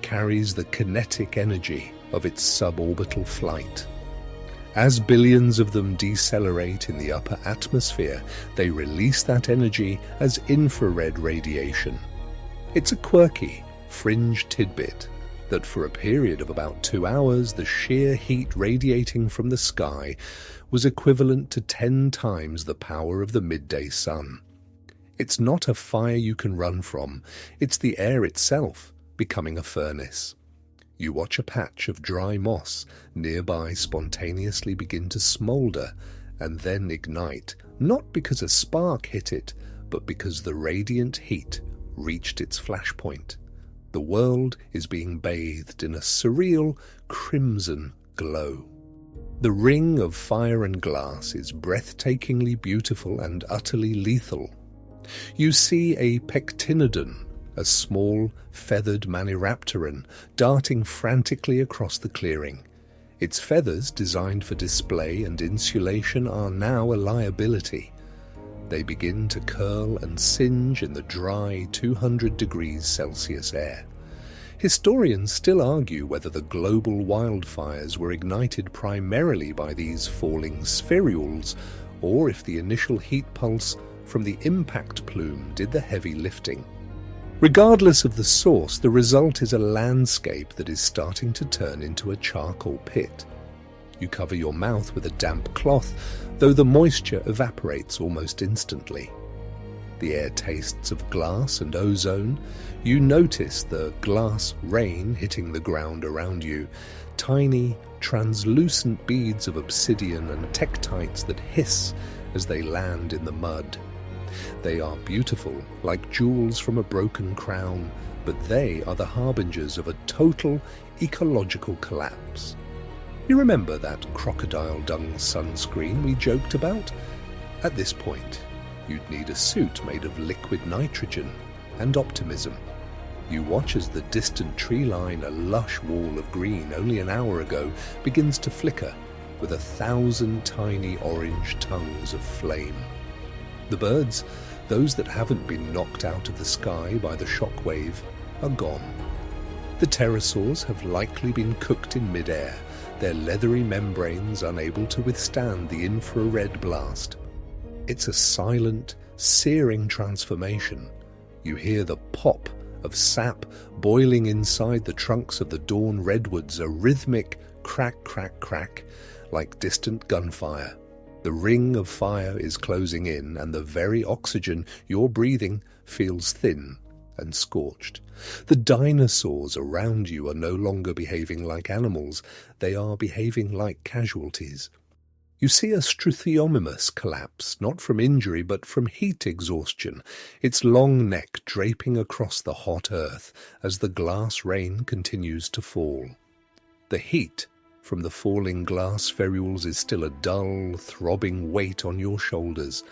carries the kinetic energy of its suborbital flight. As billions of them decelerate in the upper atmosphere, they release that energy as infrared radiation. It's a quirky, fringe tidbit that for a period of about 2 hours, the sheer heat radiating from the sky was equivalent to 10 times the power of the midday sun. It's not a fire you can run from, it's the air itself becoming a furnace. You watch a patch of dry moss nearby spontaneously begin to smoulder and then ignite, not because a spark hit it, but because the radiant heat reached its flashpoint. The world is being bathed in a surreal crimson glow. The ring of fire and glass is breathtakingly beautiful and utterly lethal. You see a pectinodon, a small, feathered maniraptoran, darting frantically across the clearing. Its feathers, designed for display and insulation, are now a liability. They begin to curl and singe in the dry 200 degrees Celsius air. Historians still argue whether the global wildfires were ignited primarily by these falling spherules, or if the initial heat pulse from the impact plume did the heavy lifting. Regardless of the source, the result is a landscape that is starting to turn into a charcoal pit. You cover your mouth with a damp cloth, though the moisture evaporates almost instantly. The air tastes of glass and ozone. You notice the glass rain hitting the ground around you, tiny, translucent beads of obsidian and tektites that hiss as they land in the mud. They are beautiful, like jewels from a broken crown, but they are the harbingers of a total ecological collapse. You remember that crocodile dung sunscreen we joked about? At this point, you'd need a suit made of liquid nitrogen and optimism. You watch as the distant tree line, a lush wall of green only an hour ago, begins to flicker with 1,000 tiny orange tongues of flame. The birds, those that haven't been knocked out of the sky by the shockwave, are gone. The pterosaurs have likely been cooked in mid-air, their leathery membranes unable to withstand the infrared blast. It's a silent, searing transformation. You hear the pop of sap boiling inside the trunks of the dawn redwoods, a rhythmic crack, crack, crack, like distant gunfire. The ring of fire is closing in, and the very oxygen you're breathing feels thin and scorched. The dinosaurs around you are no longer behaving like animals. They are behaving like casualties. You see a Struthiomimus collapse, not from injury but from heat exhaustion, its long neck draping across the hot earth as the glass rain continues to fall. The heat from the falling glass spherules is still a dull, throbbing weight on your shoulders,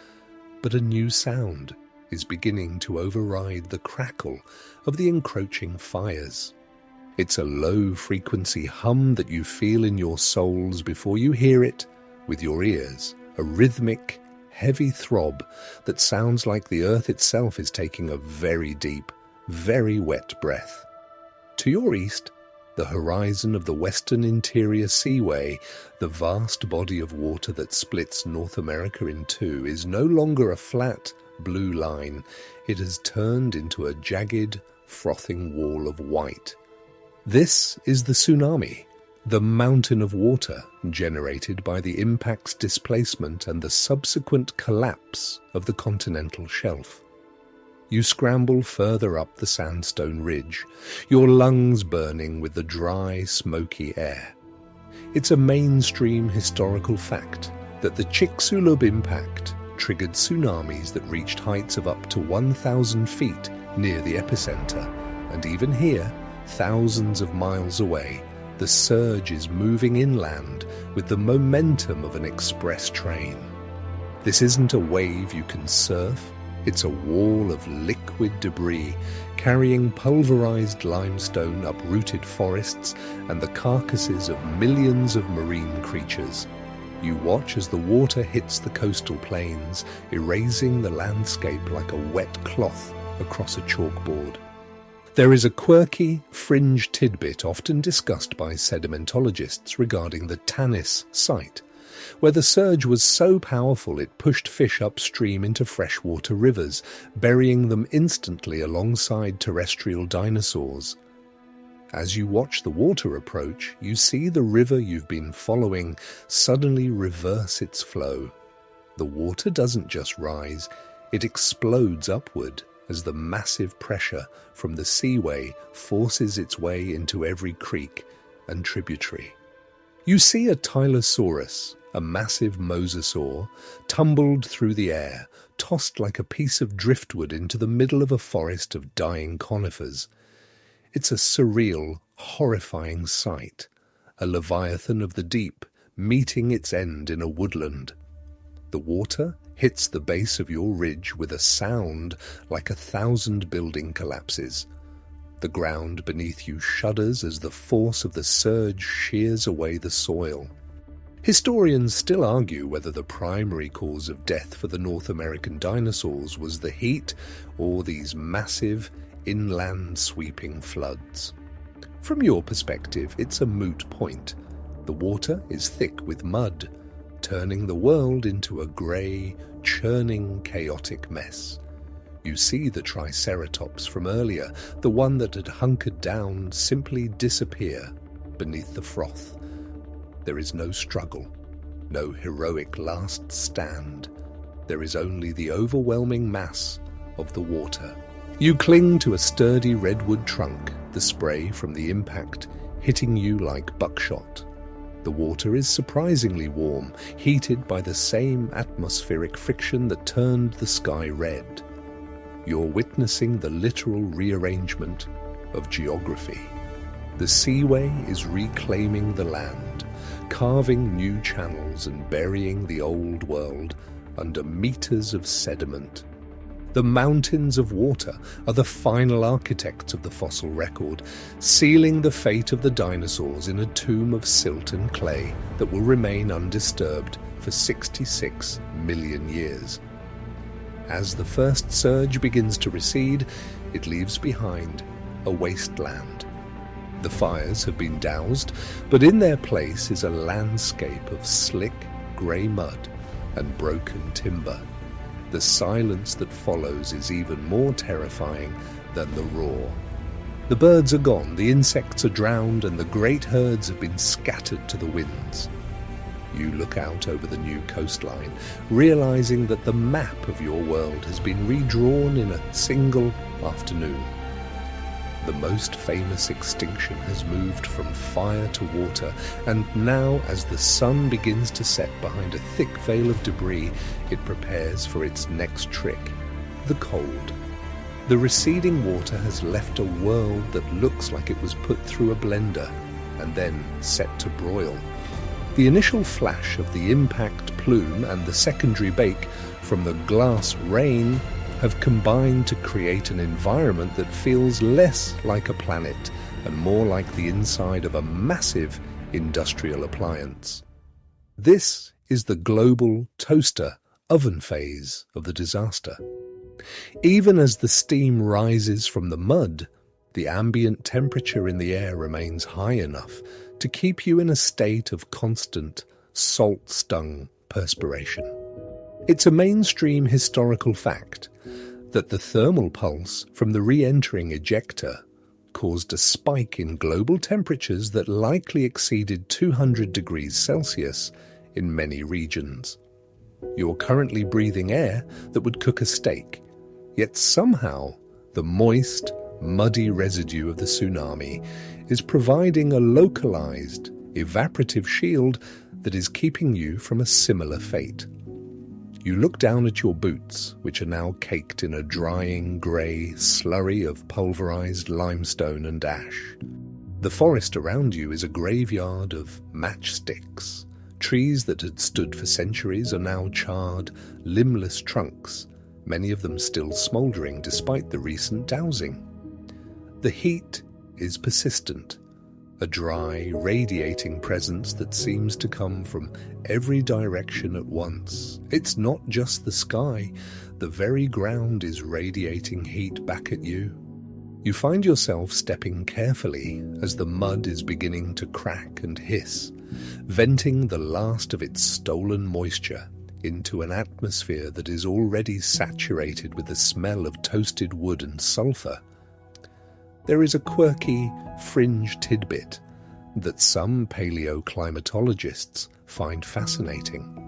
but a new sound is beginning to override the crackle of the encroaching fires. It's a low-frequency hum that you feel in your soles before you hear it with your ears, a rhythmic, heavy throb that sounds like the earth itself is taking a very deep, very wet breath. To your east, the horizon of the Western Interior Seaway, the vast body of water that splits North America in two, is no longer a flat, blue line. It has turned into a jagged, frothing wall of white. This is the tsunami, the mountain of water generated by the impact's displacement and the subsequent collapse of the continental shelf. You scramble further up the sandstone ridge, your lungs burning with the dry, smoky air. It's a mainstream historical fact that the Chicxulub impact triggered tsunamis that reached heights of up to 1,000 feet near the epicenter, and even here, thousands of miles away, the surge is moving inland with the momentum of an express train. This isn't a wave you can surf. It's a wall of liquid debris carrying pulverized limestone, uprooted forests, and the carcasses of millions of marine creatures. You watch as the water hits the coastal plains, erasing the landscape like a wet cloth across a chalkboard. There is a quirky, fringe tidbit often discussed by sedimentologists regarding the Tanis site, where the surge was so powerful it pushed fish upstream into freshwater rivers, burying them instantly alongside terrestrial dinosaurs. As you watch the water approach, you see the river you've been following suddenly reverse its flow. The water doesn't just rise, it explodes upward as the massive pressure from the seaway forces its way into every creek and tributary. You see a Tylosaurus, a massive mosasaur, tumbled through the air, tossed like a piece of driftwood into the middle of a forest of dying conifers. It's a surreal, horrifying sight, a leviathan of the deep meeting its end in a woodland. The water hits the base of your ridge with a sound like 1,000 building collapses. The ground beneath you shudders as the force of the surge shears away the soil. Historians still argue whether the primary cause of death for the North American dinosaurs was the heat or these massive, inland sweeping floods. From your perspective, it's a moot point. The water is thick with mud, turning the world into a grey, churning, chaotic mess. You see the Triceratops from earlier, the one that had hunkered down, simply disappear beneath the froth. There is no struggle, no heroic last stand. There is only the overwhelming mass of the water. You cling to a sturdy redwood trunk, the spray from the impact hitting you like buckshot. The water is surprisingly warm, heated by the same atmospheric friction that turned the sky red. You're witnessing the literal rearrangement of geography. The seaway is reclaiming the land, carving new channels and burying the old world under meters of sediment. The mountains of water are the final architects of the fossil record, sealing the fate of the dinosaurs in a tomb of silt and clay that will remain undisturbed for 66 million years. As the first surge begins to recede, it leaves behind a wasteland. The fires have been doused, but in their place is a landscape of slick grey mud and broken timber. The silence that follows is even more terrifying than the roar. The birds are gone, the insects are drowned, and the great herds have been scattered to the winds. You look out over the new coastline, realizing that the map of your world has been redrawn in a single afternoon. The most famous extinction has moved from fire to water, and now, as the sun begins to set behind a thick veil of debris, it prepares for its next trick, the cold. The receding water has left a world that looks like it was put through a blender and then set to broil. The initial flash of the impact plume and the secondary bake from the glass rain have combined to create an environment that feels less like a planet and more like the inside of a massive industrial appliance. This is the global toaster oven phase of the disaster. Even as the steam rises from the mud, the ambient temperature in the air remains high enough to keep you in a state of constant, salt-stung perspiration. It's a mainstream historical fact that the thermal pulse from the re-entering ejector caused a spike in global temperatures that likely exceeded 200 degrees Celsius in many regions. You're currently breathing air that would cook a steak, yet somehow the moist, muddy residue of the tsunami is providing a localized, evaporative shield that is keeping you from a similar fate. You look down at your boots, which are now caked in a drying grey slurry of pulverized limestone and ash. The forest around you is a graveyard of matchsticks. Trees that had stood for centuries are now charred, limbless trunks, many of them still smouldering despite the recent dousing. The heat is persistent, a dry, radiating presence that seems to come from every direction at once. It's not just the sky, the very ground is radiating heat back at you. You find yourself stepping carefully as the mud is beginning to crack and hiss, venting the last of its stolen moisture into an atmosphere that is already saturated with the smell of toasted wood and sulfur. There is a quirky, fringe tidbit that some paleoclimatologists find fascinating.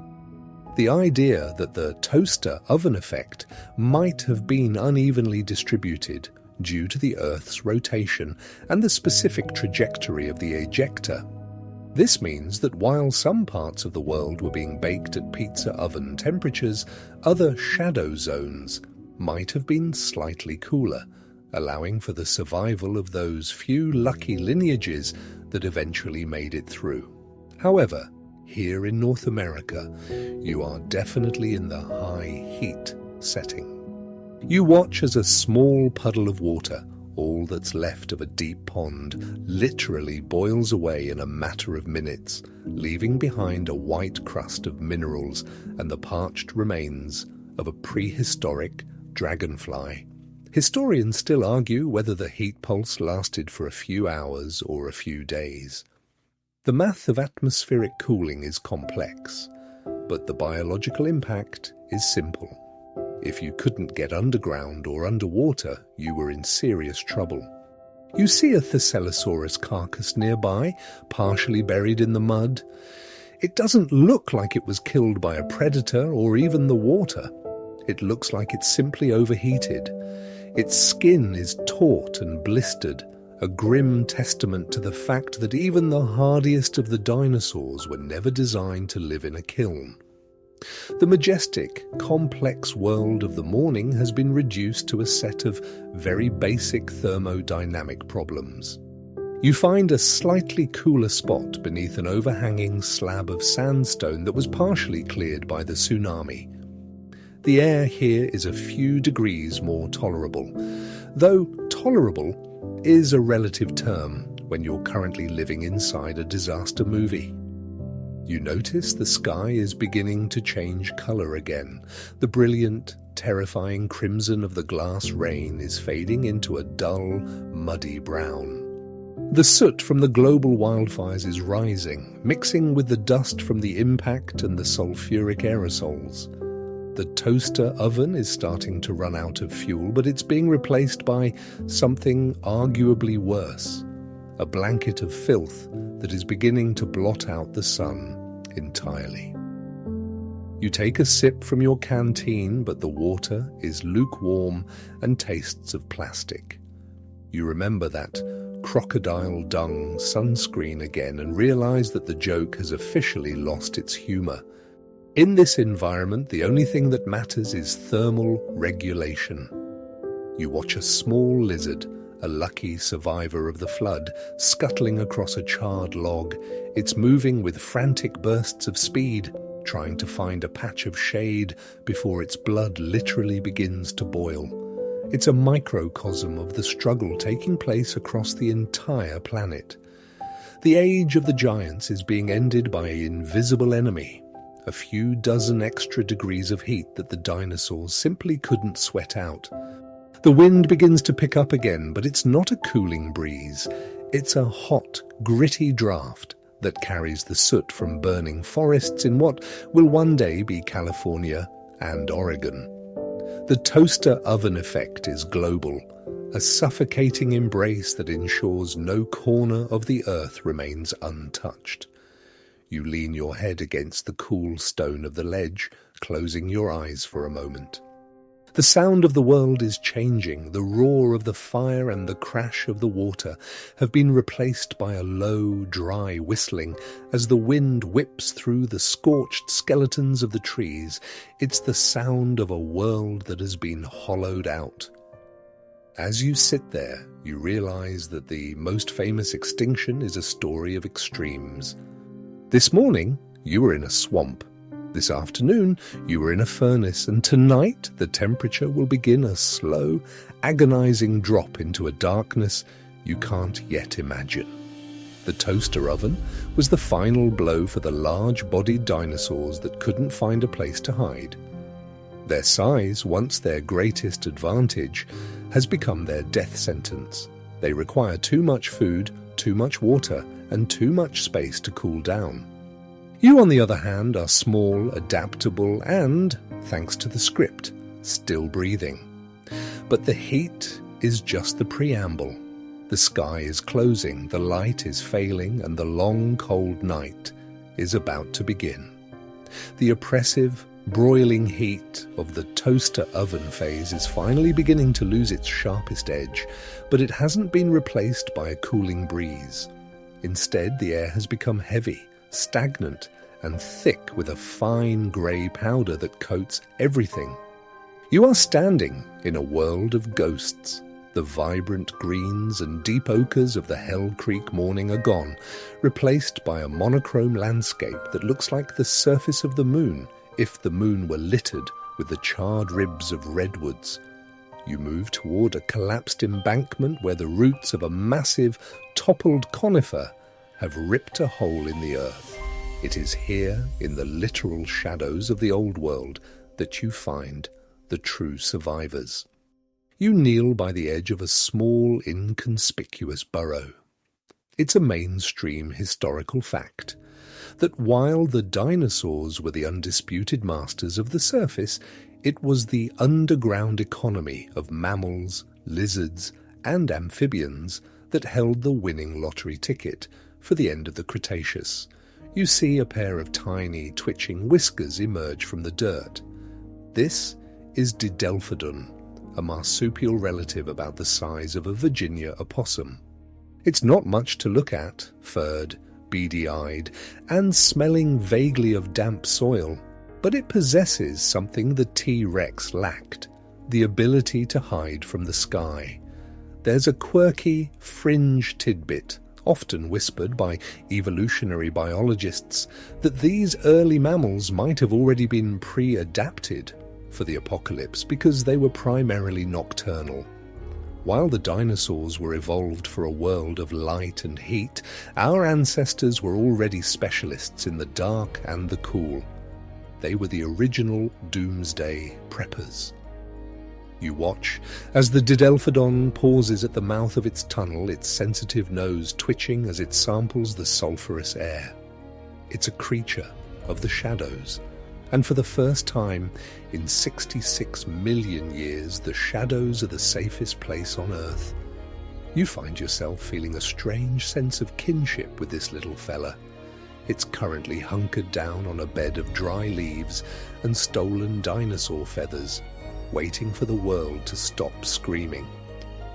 The idea that the toaster oven effect might have been unevenly distributed due to the Earth's rotation and the specific trajectory of the ejector. This means that while some parts of the world were being baked at pizza oven temperatures, other shadow zones might have been slightly cooler, allowing for the survival of those few lucky lineages that eventually made it through. However, here in North America, you are definitely in the high heat setting. You watch as a small puddle of water, all that's left of a deep pond, literally boils away in a matter of minutes, leaving behind a white crust of minerals and the parched remains of a prehistoric dragonfly. Historians still argue whether the heat pulse lasted for a few hours or a few days. The math of atmospheric cooling is complex, but the biological impact is simple. If you couldn't get underground or underwater, you were in serious trouble. You see a Thescelosaurus carcass nearby, partially buried in the mud. It doesn't look like it was killed by a predator or even the water. it looks like it's simply overheated. Its skin is taut and blistered, a grim testament to the fact that even the hardiest of the dinosaurs were never designed to live in a kiln. The majestic, complex world of the morning has been reduced to a set of very basic thermodynamic problems. You find a slightly cooler spot beneath an overhanging slab of sandstone that was partially cleared by the tsunami. The air here is a few degrees more tolerable, though tolerable is a relative term when you're currently living inside a disaster movie. You notice the sky is beginning to change color again. The brilliant, terrifying crimson of the glass rain is fading into a dull, muddy brown. The soot from the global wildfires is rising, mixing with the dust from the impact and the sulfuric aerosols. The toaster oven is starting to run out of fuel, but it's being replaced by something arguably worse, a blanket of filth that is beginning to blot out the sun entirely. You take a sip from your canteen, but the water is lukewarm and tastes of plastic. You remember that crocodile dung sunscreen again and realize that the joke has officially lost its humor. In this environment, the only thing that matters is thermal regulation. You watch a small lizard, a lucky survivor of the flood, scuttling across a charred log. It's moving with frantic bursts of speed, trying to find a patch of shade before its blood literally begins to boil. It's a microcosm of the struggle taking place across the entire planet. The age of the giants is being ended by an invisible enemy, a few dozen extra degrees of heat that the dinosaurs simply couldn't sweat out. The wind begins to pick up again, but it's not a cooling breeze. It's a hot, gritty draft that carries the soot from burning forests in what will one day be California and Oregon. The toaster oven effect is global, a suffocating embrace that ensures no corner of the earth remains untouched. You lean your head against the cool stone of the ledge, closing your eyes for a moment. The sound of the world is changing. The roar of the fire and the crash of the water have been replaced by a low, dry whistling as the wind whips through the scorched skeletons of the trees. It's the sound of a world that has been hollowed out. As you sit there, you realize that the most famous extinction is a story of extremes. This morning, you were in a swamp. This afternoon, you were in a furnace, and tonight the temperature will begin a slow, agonizing drop into a darkness you can't yet imagine. The toaster oven was the final blow for the large-bodied dinosaurs that couldn't find a place to hide. Their size, once their greatest advantage, has become their death sentence. They require too much food, too much water, and too much space to cool down. You, on the other hand, are small, adaptable, and, thanks to the script, still breathing. But the heat is just the preamble. The sky is closing, the light is failing, and the long, cold night is about to begin. The oppressive, broiling heat of the toaster oven phase is finally beginning to lose its sharpest edge, but it hasn't been replaced by a cooling breeze. Instead, the air has become heavy, stagnant, and thick with a fine grey powder that coats everything. You are standing in a world of ghosts. The vibrant greens and deep ochres of the Hell Creek morning are gone, replaced by a monochrome landscape that looks like the surface of the moon if the moon were littered with the charred ribs of redwoods. You move toward a collapsed embankment where the roots of a massive, toppled conifer have ripped a hole in the earth. It is here, in the literal shadows of the old world, that you find the true survivors. You kneel by the edge of a small, inconspicuous burrow. It's a mainstream historical fact that while the dinosaurs were the undisputed masters of the surface, it was the underground economy of mammals, lizards, and amphibians that held the winning lottery ticket for the end of the Cretaceous. You see a pair of tiny, twitching whiskers emerge from the dirt. This is Didelphodon, a marsupial relative about the size of a Virginia opossum. It's not much to look at, furred, beady-eyed, and smelling vaguely of damp soil, but it possesses something the T-Rex lacked, the ability to hide from the sky. There's a quirky, fringe tidbit, often whispered by evolutionary biologists, that these early mammals might have already been pre-adapted for the apocalypse because they were primarily nocturnal. While the dinosaurs were evolved for a world of light and heat, our ancestors were already specialists in the dark and the cool. They were the original doomsday preppers. You watch as the Didelphodon pauses at the mouth of its tunnel, its sensitive nose twitching as it samples the sulphurous air. It's a creature of the shadows, and for the first time in 66 million years, the shadows are the safest place on Earth. You find yourself feeling a strange sense of kinship with this little fella. It's currently hunkered down on a bed of dry leaves and stolen dinosaur feathers, waiting for the world to stop screaming.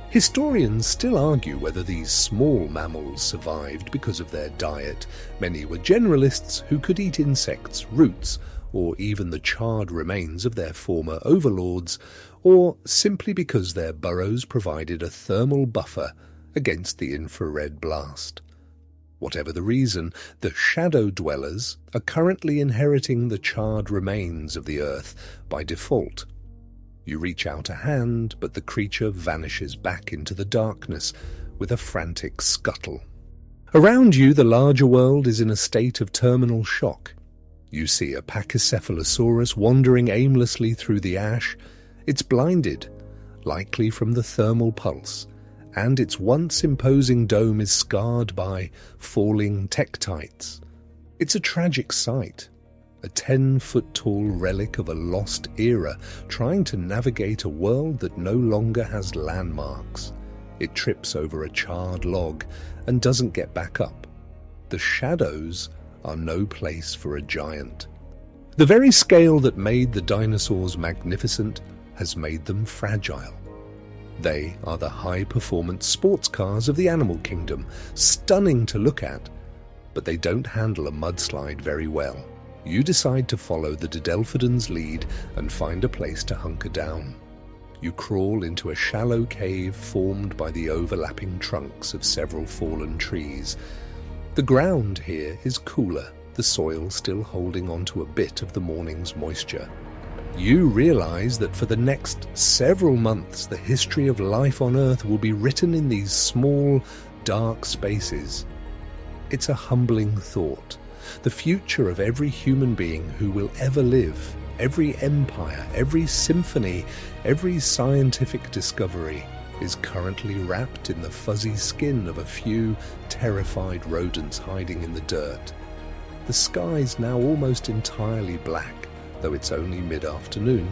Historians still argue whether these small mammals survived because of their diet. Many were generalists who could eat insects, roots, or even the charred remains of their former overlords, or simply because their burrows provided a thermal buffer against the infrared blast. Whatever the reason, the shadow dwellers are currently inheriting the charred remains of the Earth by default. You reach out a hand, but the creature vanishes back into the darkness with a frantic scuttle. Around you, the larger world is in a state of terminal shock. You see a Pachycephalosaurus wandering aimlessly through the ash. It's blinded, likely from the thermal pulse, and its once imposing dome is scarred by falling tektites. It's a tragic sight. A 10-foot-tall relic of a lost era trying to navigate a world that no longer has landmarks. It trips over a charred log and doesn't get back up. The shadows are no place for a giant. The very scale that made the dinosaurs magnificent has made them fragile. They are the high-performance sports cars of the animal kingdom, stunning to look at, but they don't handle a mudslide very well. You decide to follow the Didelphodon's lead and find a place to hunker down. You crawl into a shallow cave formed by the overlapping trunks of several fallen trees. The ground here is cooler, the soil still holding onto a bit of the morning's moisture. You realize that for the next several months, the history of life on Earth will be written in these small, dark spaces. It's a humbling thought. The future of every human being who will ever live, every empire, every symphony, every scientific discovery is currently wrapped in the fuzzy skin of a few terrified rodents hiding in the dirt. The sky's now almost entirely black, though it's only mid-afternoon.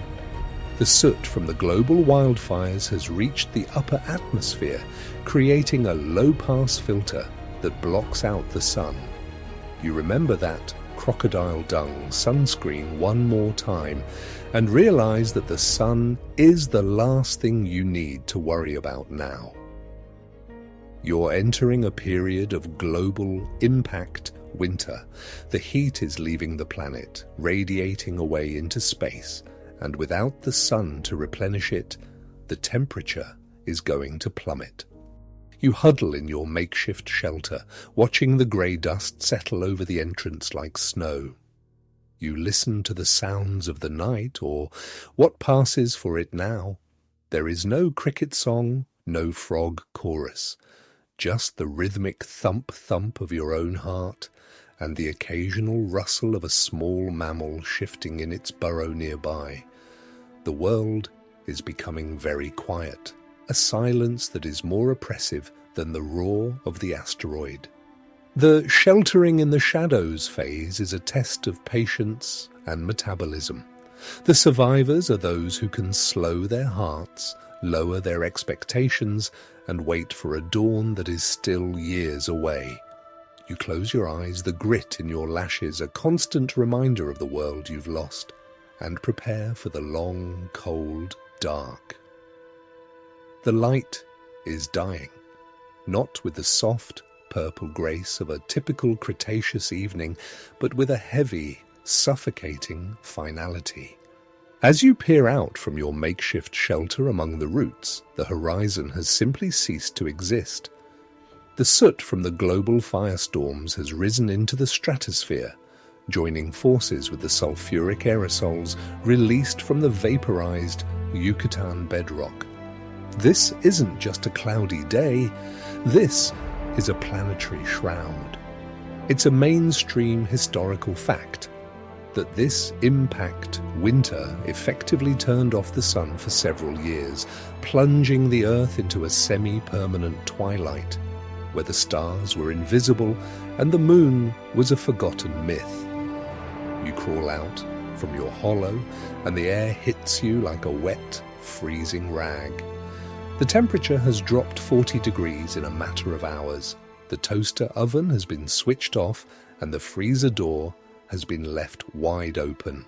The soot from the global wildfires has reached the upper atmosphere, creating a low-pass filter that blocks out the sun. You remember that crocodile dung sunscreen one more time and realize that the sun is the last thing you need to worry about now. You're entering a period of global impact winter. The heat is leaving the planet, radiating away into space, and without the sun to replenish it, the temperature is going to plummet. You huddle in your makeshift shelter, watching the grey dust settle over the entrance like snow. You listen to the sounds of the night, or what passes for it now. There is no cricket song, no frog chorus, just the rhythmic thump-thump of your own heart and the occasional rustle of a small mammal shifting in its burrow nearby. The world is becoming very quiet, a silence that is more oppressive than the roar of the asteroid. The sheltering in the shadows phase is a test of patience and metabolism. The survivors are those who can slow their hearts, lower their expectations, and wait for a dawn that is still years away. You close your eyes, the grit in your lashes, a constant reminder of the world you've lost, and prepare for the long, cold dark. The light is dying, not with the soft, purple grace of a typical Cretaceous evening, but with a heavy, suffocating finality. As you peer out from your makeshift shelter among the roots, the horizon has simply ceased to exist. The soot from the global firestorms has risen into the stratosphere, joining forces with the sulfuric aerosols released from the vaporized Yucatan bedrock. This isn't just a cloudy day, this is a planetary shroud. It's a mainstream historical fact that this impact winter effectively turned off the sun for several years, plunging the Earth into a semi-permanent twilight, where the stars were invisible and the moon was a forgotten myth. You crawl out from your hollow and the air hits you like a wet, freezing rag. The temperature has dropped 40 degrees in a matter of hours. The toaster oven has been switched off and the freezer door has been left wide open.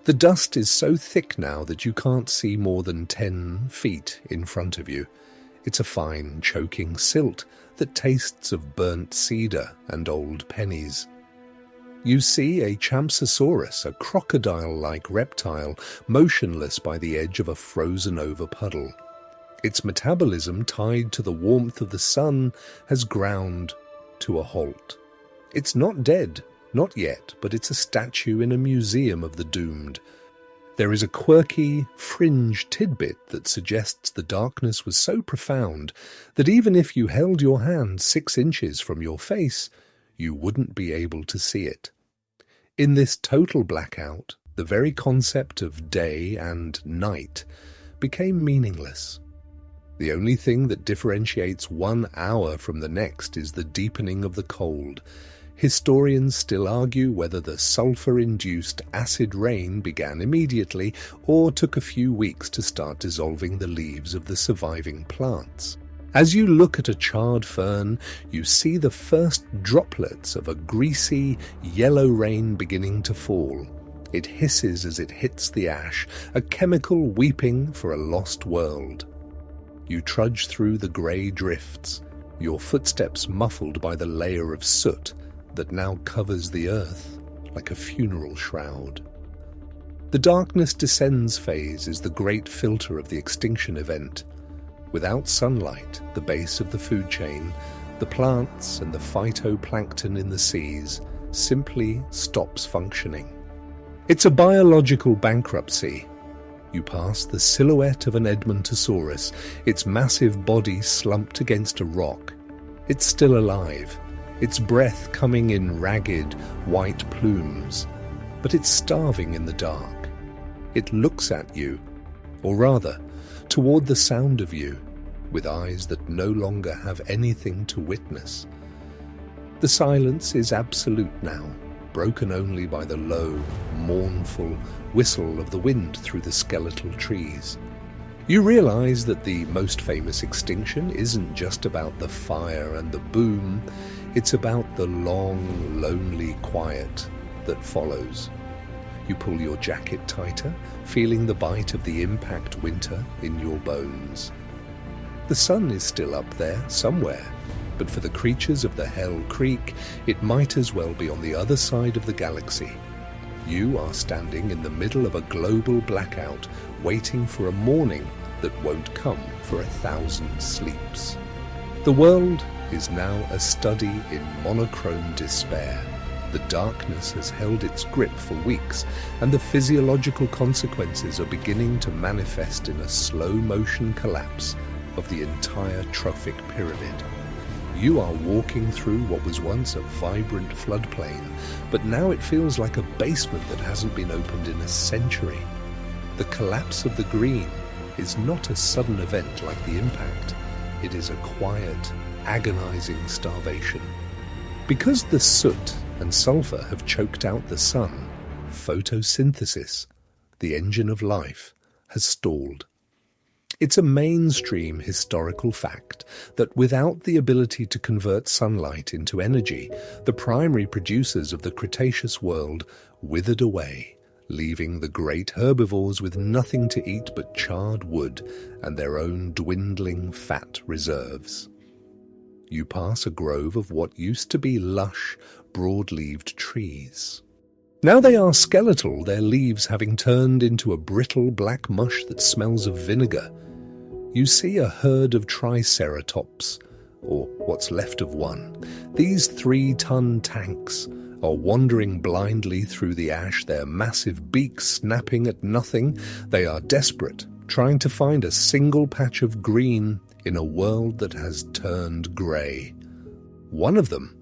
The dust is so thick now that you can't see more than 10 feet in front of you. It's a fine, choking silt that tastes of burnt cedar and old pennies. You see a Champsosaurus, a crocodile-like reptile, motionless by the edge of a frozen-over puddle. Its metabolism, tied to the warmth of the sun, has ground to a halt. It's not dead, not yet, but it's a statue in a museum of the doomed. There is a quirky, fringe tidbit that suggests the darkness was so profound that even if you held your hand 6 inches from your face, you wouldn't be able to see it. In this total blackout, the very concept of day and night became meaningless. The only thing that differentiates 1 hour from the next is the deepening of the cold. Historians still argue whether the sulfur-induced acid rain began immediately or took a few weeks to start dissolving the leaves of the surviving plants. As you look at a charred fern, you see the first droplets of a greasy, yellow rain beginning to fall. It hisses as it hits the ash, a chemical weeping for a lost world. You trudge through the grey drifts, your footsteps muffled by the layer of soot that now covers the earth like a funeral shroud. The darkness descends phase is the great filter of the extinction event. Without sunlight, the base of the food chain, the plants and the phytoplankton in the seas simply stops functioning. It's a biological bankruptcy. You pass the silhouette of an Edmontosaurus, its massive body slumped against a rock. It's still alive, its breath coming in ragged, white plumes, but it's starving in the dark. It looks at you, or rather, toward the sound of you, with eyes that no longer have anything to witness. The silence is absolute now, broken only by the low, mournful whistle of the wind through the skeletal trees. You realize that the most famous extinction isn't just about the fire and the boom, it's about the long, lonely quiet that follows. You pull your jacket tighter, feeling the bite of the impact winter in your bones. The sun is still up there, somewhere, but for the creatures of the Hell Creek, it might as well be on the other side of the galaxy. You are standing in the middle of a global blackout, waiting for a morning that won't come for 1,000 sleeps. The world is now a study in monochrome despair. The darkness has held its grip for weeks, and the physiological consequences are beginning to manifest in a slow-motion collapse of the entire trophic pyramid. You are walking through what was once a vibrant floodplain, but now it feels like a basement that hasn't been opened in a century. The collapse of the green is not a sudden event like the impact. It is a quiet, agonizing starvation. Because the soot and sulfur have choked out the sun, photosynthesis, the engine of life, has stalled. It's a mainstream historical fact that without the ability to convert sunlight into energy, the primary producers of the Cretaceous world withered away, leaving the great herbivores with nothing to eat but charred wood and their own dwindling fat reserves. You pass a grove of what used to be lush, broad-leaved trees. Now they are skeletal, their leaves having turned into a brittle black mush that smells of vinegar. You see a herd of triceratops, or what's left of one. These 3-ton tanks are wandering blindly through the ash, their massive beaks snapping at nothing. They are desperate, trying to find a single patch of green in a world that has turned grey. One of them,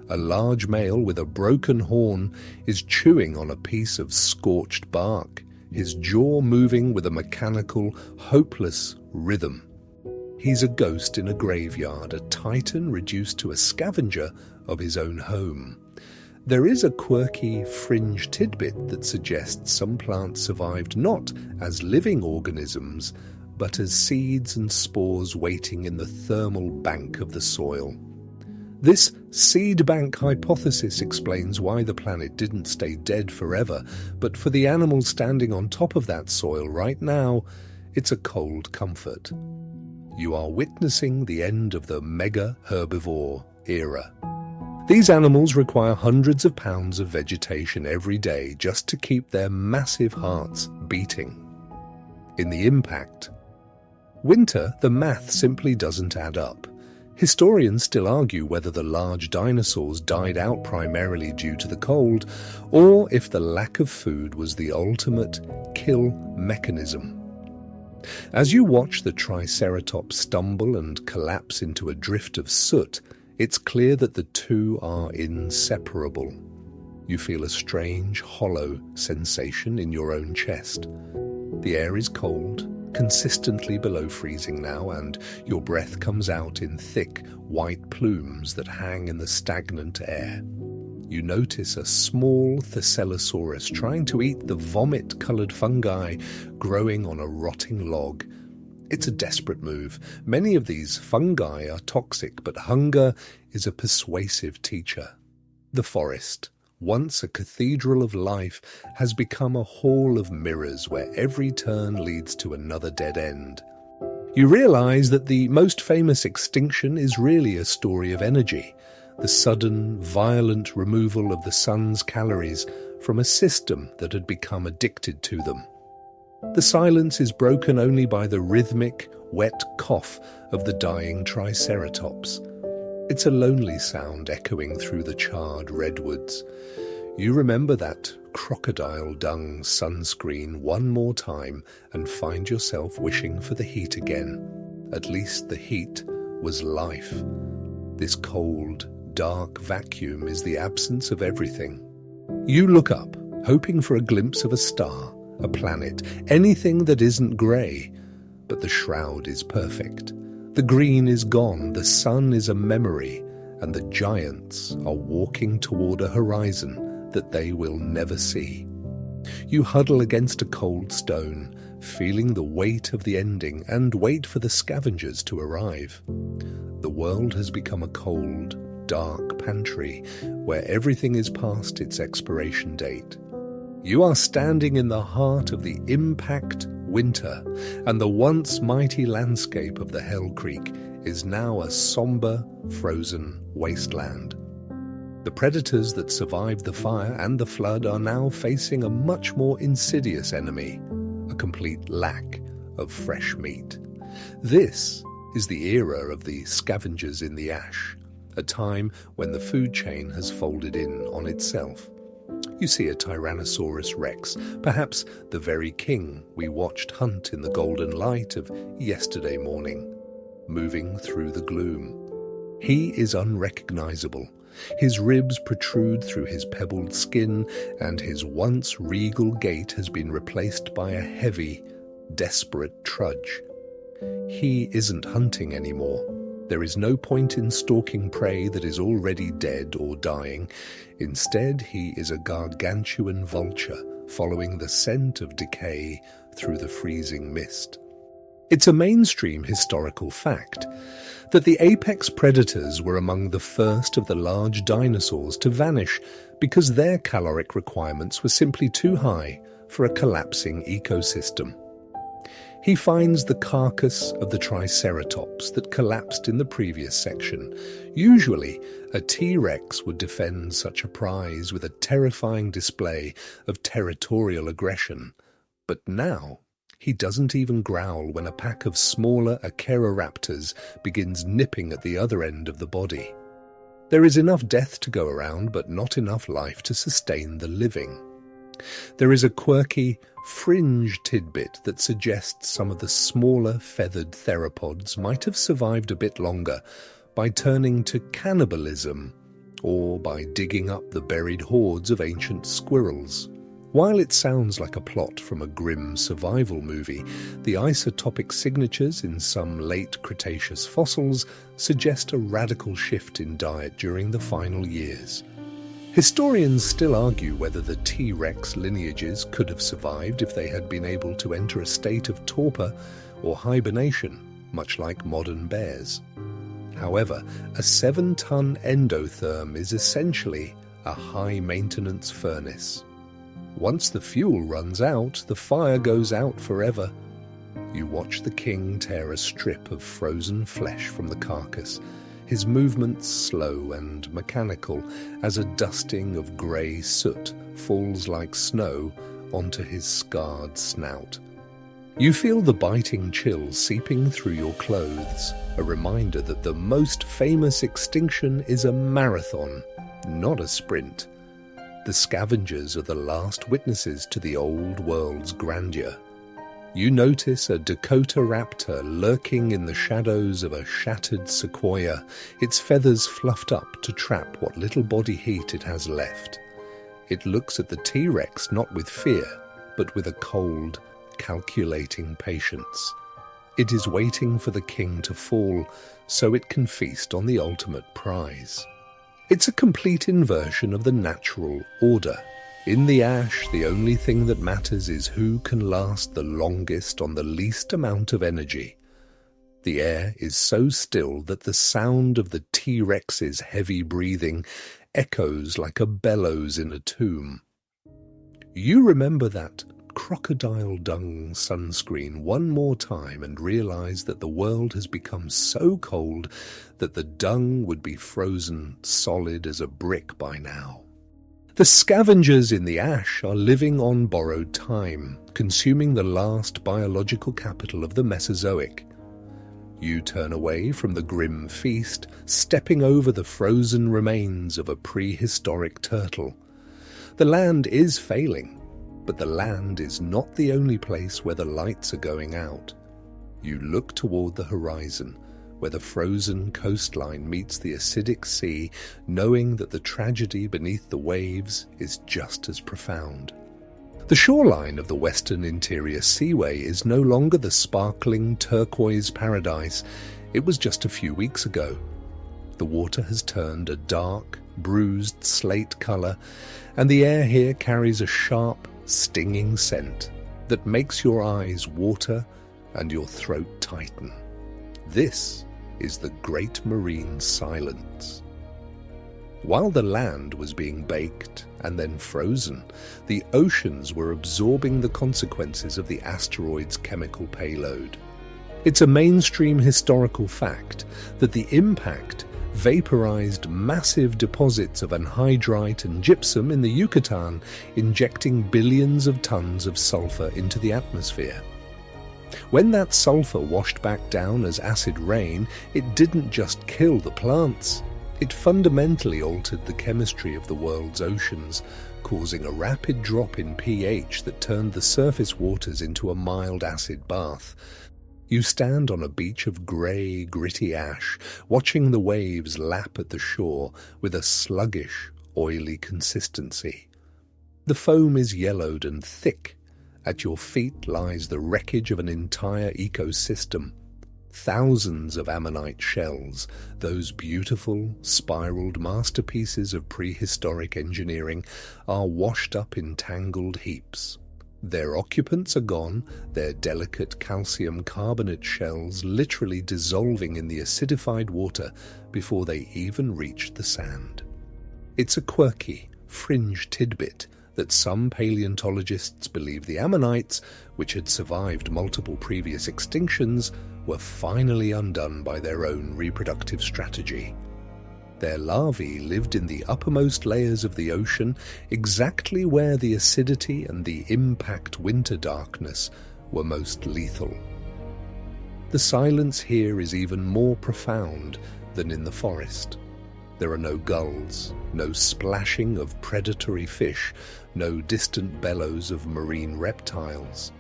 a large male with a broken horn, is chewing on a piece of scorched bark, his jaw moving with a mechanical, hopeless rhythm. He's a ghost in a graveyard, a titan reduced to a scavenger of his own home. There is a quirky fringe tidbit that suggests some plants survived not as living organisms, but as seeds and spores waiting in the thermal bank of the soil. This seed bank hypothesis explains why the planet didn't stay dead forever, but for the animals standing on top of that soil right now, it's a cold comfort. You are witnessing the end of the mega herbivore era. These animals require hundreds of pounds of vegetation every day just to keep their massive hearts beating. In the impact, winter, the math simply doesn't add up. Historians still argue whether the large dinosaurs died out primarily due to the cold, or if the lack of food was the ultimate kill mechanism. As you watch the Triceratops stumble and collapse into a drift of soot, it's clear that the two are inseparable. You feel a strange, hollow sensation in your own chest. The air is cold, consistently below freezing now, and your breath comes out in thick, white plumes that hang in the stagnant air. You notice a small Thescelosaurus trying to eat the vomit-coloured fungi growing on a rotting log. It's a desperate move. Many of these fungi are toxic, but hunger is a persuasive teacher. The forest, once a cathedral of life, has become a hall of mirrors where every turn leads to another dead end. You realize that the most famous extinction is really a story of energy, the sudden, violent removal of the sun's calories from a system that had become addicted to them. The silence is broken only by the rhythmic, wet cough of the dying Triceratops. It's a lonely sound echoing through the charred redwoods. You remember that crocodile dung sunscreen one more time and find yourself wishing for the heat again. At least the heat was life. This cold, dark vacuum is the absence of everything. You look up, hoping for a glimpse of a star, a planet, anything that isn't grey. But the shroud is perfect. The green is gone, the sun is a memory, and the giants are walking toward a horizon that they will never see. You huddle against a cold stone, feeling the weight of the ending, and wait for the scavengers to arrive. The world has become a cold, dark pantry where everything is past its expiration date. You are standing in the heart of the impact winter, and the once mighty landscape of the Hell Creek is now a somber, frozen wasteland. The predators that survived the fire and the flood are now facing a much more insidious enemy, a complete lack of fresh meat. This is the era of the scavengers in the ash, a time when the food chain has folded in on itself. You see a Tyrannosaurus rex, perhaps the very king we watched hunt in the golden light of yesterday morning, moving through the gloom. He is unrecognizable. His ribs protrude through his pebbled skin, and his once regal gait has been replaced by a heavy, desperate trudge. He isn't hunting anymore. There is no point in stalking prey that is already dead or dying. Instead, he is a gargantuan vulture, following the scent of decay through the freezing mist. It's a mainstream historical fact that the apex predators were among the first of the large dinosaurs to vanish because their caloric requirements were simply too high for a collapsing ecosystem. He finds the carcass of the Triceratops that collapsed in the previous section. Usually, a T-Rex would defend such a prize with a terrifying display of territorial aggression. But now, he doesn't even growl when a pack of smaller Acheroraptors begins nipping at the other end of the body. There is enough death to go around, but not enough life to sustain the living. There is a quirky, fringe tidbit that suggests some of the smaller feathered theropods might have survived a bit longer by turning to cannibalism or by digging up the buried hordes of ancient squirrels. While it sounds like a plot from a grim survival movie, the isotopic signatures in some late Cretaceous fossils suggest a radical shift in diet during the final years. Historians still argue whether the T-Rex lineages could have survived if they had been able to enter a state of torpor or hibernation, much like modern bears. However, a 7-ton endotherm is essentially a high-maintenance furnace. Once the fuel runs out, the fire goes out forever. You watch the king tear a strip of frozen flesh from the carcass, his movements slow and mechanical as a dusting of grey soot falls like snow onto his scarred snout. You feel the biting chill seeping through your clothes, a reminder that the most famous extinction is a marathon, not a sprint. The scavengers are the last witnesses to the old world's grandeur. You notice a Dakota raptor lurking in the shadows of a shattered sequoia, its feathers fluffed up to trap what little body heat it has left. It looks at the T-Rex not with fear, but with a cold, calculating patience. It is waiting for the king to fall so it can feast on the ultimate prize. It's a complete inversion of the natural order. In the ash, the only thing that matters is who can last the longest on the least amount of energy. The air is so still that the sound of the T-Rex's heavy breathing echoes like a bellows in a tomb. You remember that crocodile dung sunscreen one more time and realize that the world has become so cold that the dung would be frozen solid as a brick by now. The scavengers in the ash are living on borrowed time, consuming the last biological capital of the Mesozoic. You turn away from the grim feast, stepping over the frozen remains of a prehistoric turtle. The land is failing, but the land is not the only place where the lights are going out. You look toward the horizon, where the frozen coastline meets the acidic sea, knowing that the tragedy beneath the waves is just as profound. The shoreline of the Western Interior Seaway is no longer the sparkling turquoise paradise it was just a few weeks ago. The water has turned a dark, bruised slate color, and the air here carries a sharp, stinging scent that makes your eyes water and your throat tighten. This is the Great Marine Silence. While the land was being baked and then frozen, the oceans were absorbing the consequences of the asteroid's chemical payload. It's a mainstream historical fact that the impact vaporized massive deposits of anhydrite and gypsum in the Yucatan, injecting billions of tons of sulfur into the atmosphere. When that sulfur washed back down as acid rain, it didn't just kill the plants. It fundamentally altered the chemistry of the world's oceans, causing a rapid drop in pH that turned the surface waters into a mild acid bath. You stand on a beach of grey, gritty ash, watching the waves lap at the shore with a sluggish, oily consistency. The foam is yellowed and thick. At your feet lies the wreckage of an entire ecosystem. Thousands of ammonite shells, those beautiful, spiraled masterpieces of prehistoric engineering, are washed up in tangled heaps. Their occupants are gone, their delicate calcium carbonate shells literally dissolving in the acidified water before they even reach the sand. It's a quirky, fringe tidbit, that some paleontologists believe the ammonites, which had survived multiple previous extinctions, were finally undone by their own reproductive strategy. Their larvae lived in the uppermost layers of the ocean, exactly where the acidity and the impact winter darkness were most lethal. The silence here is even more profound than in the forest. There are no gulls, no splashing of predatory fish, no distant bellows of marine reptiles.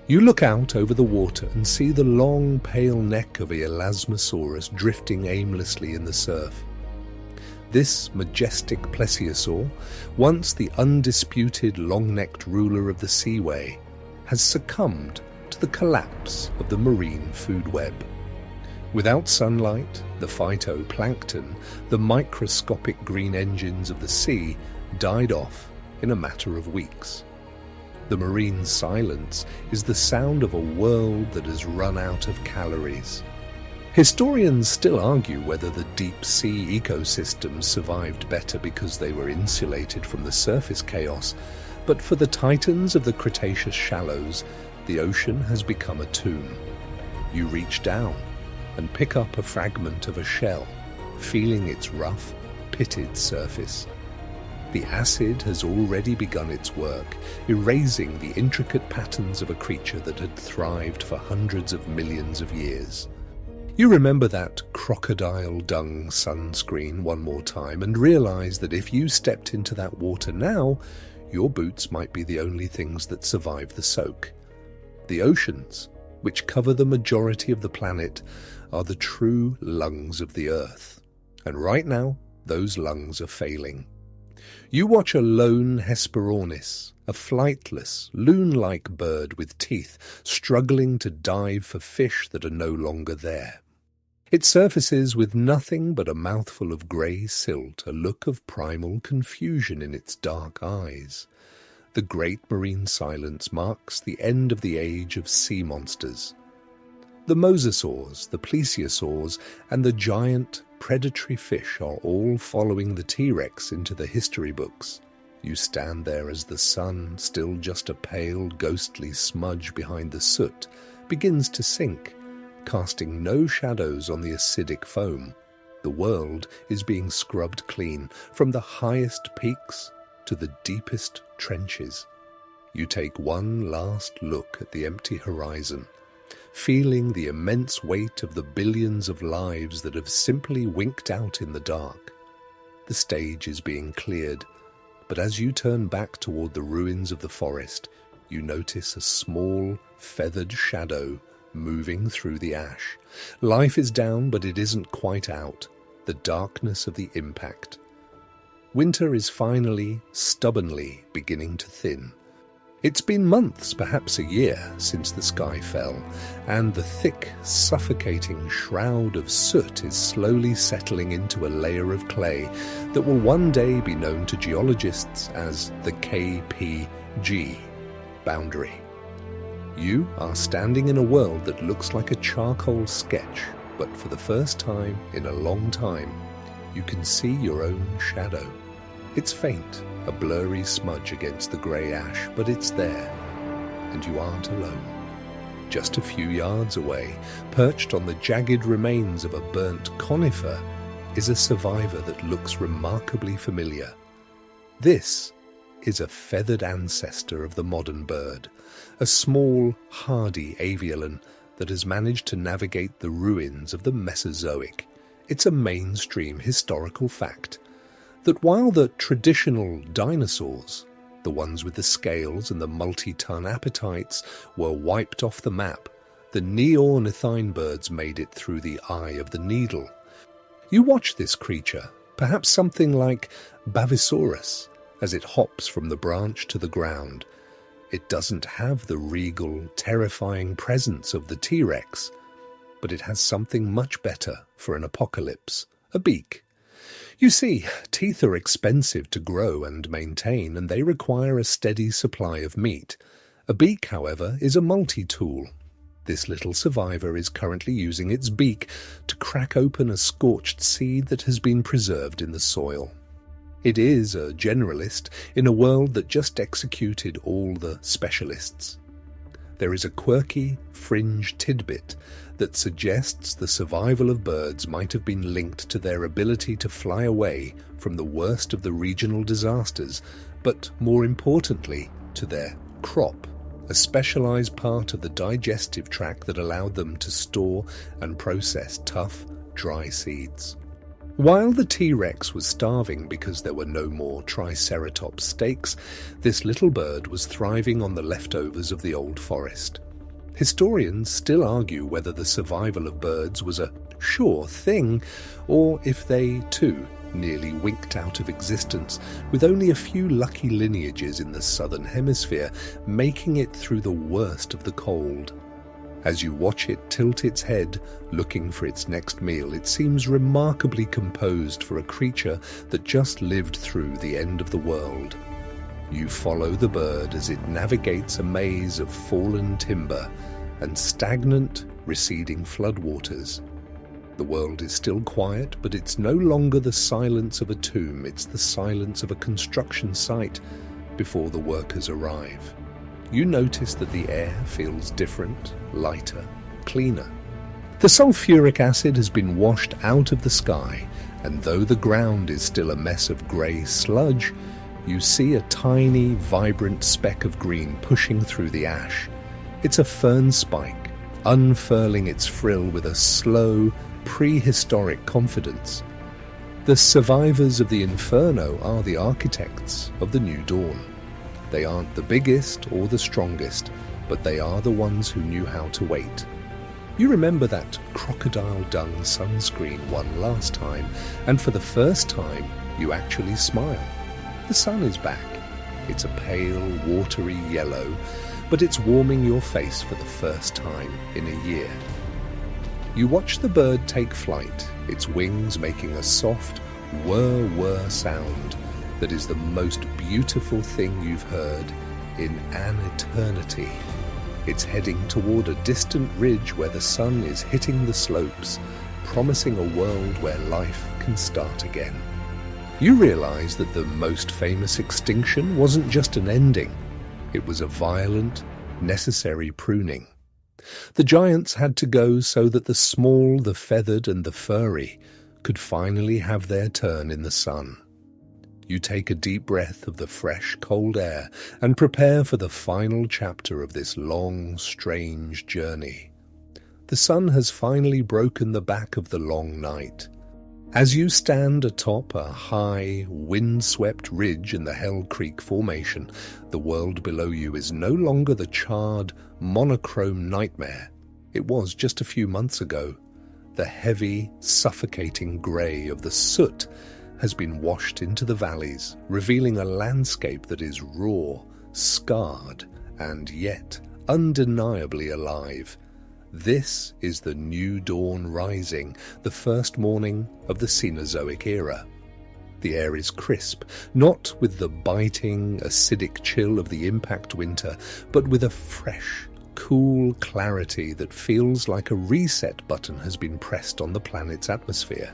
You look out over the water and see the long, pale neck of a Elasmosaurus drifting aimlessly in the surf. This majestic plesiosaur, once the undisputed long-necked ruler of the seaway, has succumbed to the collapse of the marine food web. Without sunlight, the phytoplankton, the microscopic green engines of the sea, died off in a matter of weeks. The marine silence is the sound of a world that has run out of calories. Historians still argue whether the deep-sea ecosystems survived better because they were insulated from the surface chaos, but for the titans of the Cretaceous shallows, the ocean has become a tomb. You reach down and pick up a fragment of a shell, feeling its rough, pitted surface. The acid has already begun its work, erasing the intricate patterns of a creature that had thrived for hundreds of millions of years. You remember that crocodile dung sunscreen one more time and realize that if you stepped into that water now, your boots might be the only things that survive the soak. The oceans, which cover the majority of the planet, are the true lungs of the Earth. And right now, those lungs are failing. You watch a lone Hesperornis, a flightless, loon-like bird with teeth, struggling to dive for fish that are no longer there. It surfaces with nothing but a mouthful of grey silt, a look of primal confusion in its dark eyes. The great marine silence marks the end of the age of sea monsters. The mosasaurs, the plesiosaurs, and the giant predatory fish are all following the T-Rex into the history books. You stand there as the sun, still just a pale, ghostly smudge behind the soot, begins to sink, casting no shadows on the acidic foam. The world is being scrubbed clean, from the highest peaks to the deepest trenches. You take one last look at the empty horizon, feeling the immense weight of the billions of lives that have simply winked out in the dark. The stage is being cleared, but as you turn back toward the ruins of the forest, you notice a small, feathered shadow moving through the ash. Life is down, but it isn't quite out. The darkness of the impact. Winter is finally, stubbornly beginning to thin. It's been months, perhaps a year, since the sky fell, and the thick, suffocating shroud of soot is slowly settling into a layer of clay that will one day be known to geologists as the KPG boundary. You are standing in a world that looks like a charcoal sketch, but for the first time in a long time, you can see your own shadow. It's faint, a blurry smudge against the grey ash, but it's there, and you aren't alone. Just a few yards away, perched on the jagged remains of a burnt conifer, is a survivor that looks remarkably familiar. This is a feathered ancestor of the modern bird, a small, hardy avialan that has managed to navigate the ruins of the Mesozoic. It's a mainstream historical fact that while the traditional dinosaurs, the ones with the scales and the multi-ton appetites, were wiped off the map, the neornithine birds made it through the eye of the needle. You watch this creature, perhaps something like Bavisaurus, as it hops from the branch to the ground. It doesn't have the regal, terrifying presence of the T-Rex, but it has something much better for an apocalypse: a beak. You see, teeth are expensive to grow and maintain, and they require a steady supply of meat. A beak, however, is a multi-tool. This little survivor is currently using its beak to crack open a scorched seed that has been preserved in the soil. It is a generalist in a world that just executed all the specialists. There is a quirky, fringe tidbit that suggests the survival of birds might have been linked to their ability to fly away from the worst of the regional disasters, but more importantly, to their crop, a specialized part of the digestive tract that allowed them to store and process tough, dry seeds. While the T-Rex was starving because there were no more Triceratops steaks, this little bird was thriving on the leftovers of the old forest. Historians still argue whether the survival of birds was a sure thing, or if they, too, nearly winked out of existence, with only a few lucky lineages in the southern hemisphere making it through the worst of the cold. As you watch it tilt its head, looking for its next meal, it seems remarkably composed for a creature that just lived through the end of the world. You follow the bird as it navigates a maze of fallen timber and stagnant, receding floodwaters. The world is still quiet, but it's no longer the silence of a tomb, it's the silence of a construction site before the workers arrive. You notice that the air feels different, lighter, cleaner. The sulfuric acid has been washed out of the sky, and though the ground is still a mess of grey sludge, you see a tiny, vibrant speck of green pushing through the ash. It's a fern spike, unfurling its frill with a slow, prehistoric confidence. The survivors of the inferno are the architects of the new dawn. They aren't the biggest or the strongest, but they are the ones who knew how to wait. You remember that crocodile dung sunscreen won last time, and for the first time, you actually smile. The sun is back. It's a pale, watery yellow, but it's warming your face for the first time in a year. You watch the bird take flight, its wings making a soft, whir-whir sound that is the most beautiful thing you've heard in an eternity. It's heading toward a distant ridge where the sun is hitting the slopes, promising a world where life can start again. You realize that the most famous extinction wasn't just an ending. It was a violent, necessary pruning. The giants had to go so that the small, the feathered, and the furry could finally have their turn in the sun. You take a deep breath of the fresh, cold air and prepare for the final chapter of this long, strange journey. The sun has finally broken the back of the long night. As you stand atop a high, wind-swept ridge in the Hell Creek Formation, the world below you is no longer the charred, monochrome nightmare it was just a few months ago. The heavy, suffocating grey of the soot has been washed into the valleys, revealing a landscape that is raw, scarred, and yet undeniably alive. This is the new dawn rising, the first morning of the Cenozoic era. The air is crisp, not with the biting, acidic chill of the impact winter, but with a fresh, cool clarity that feels like a reset button has been pressed on the planet's atmosphere.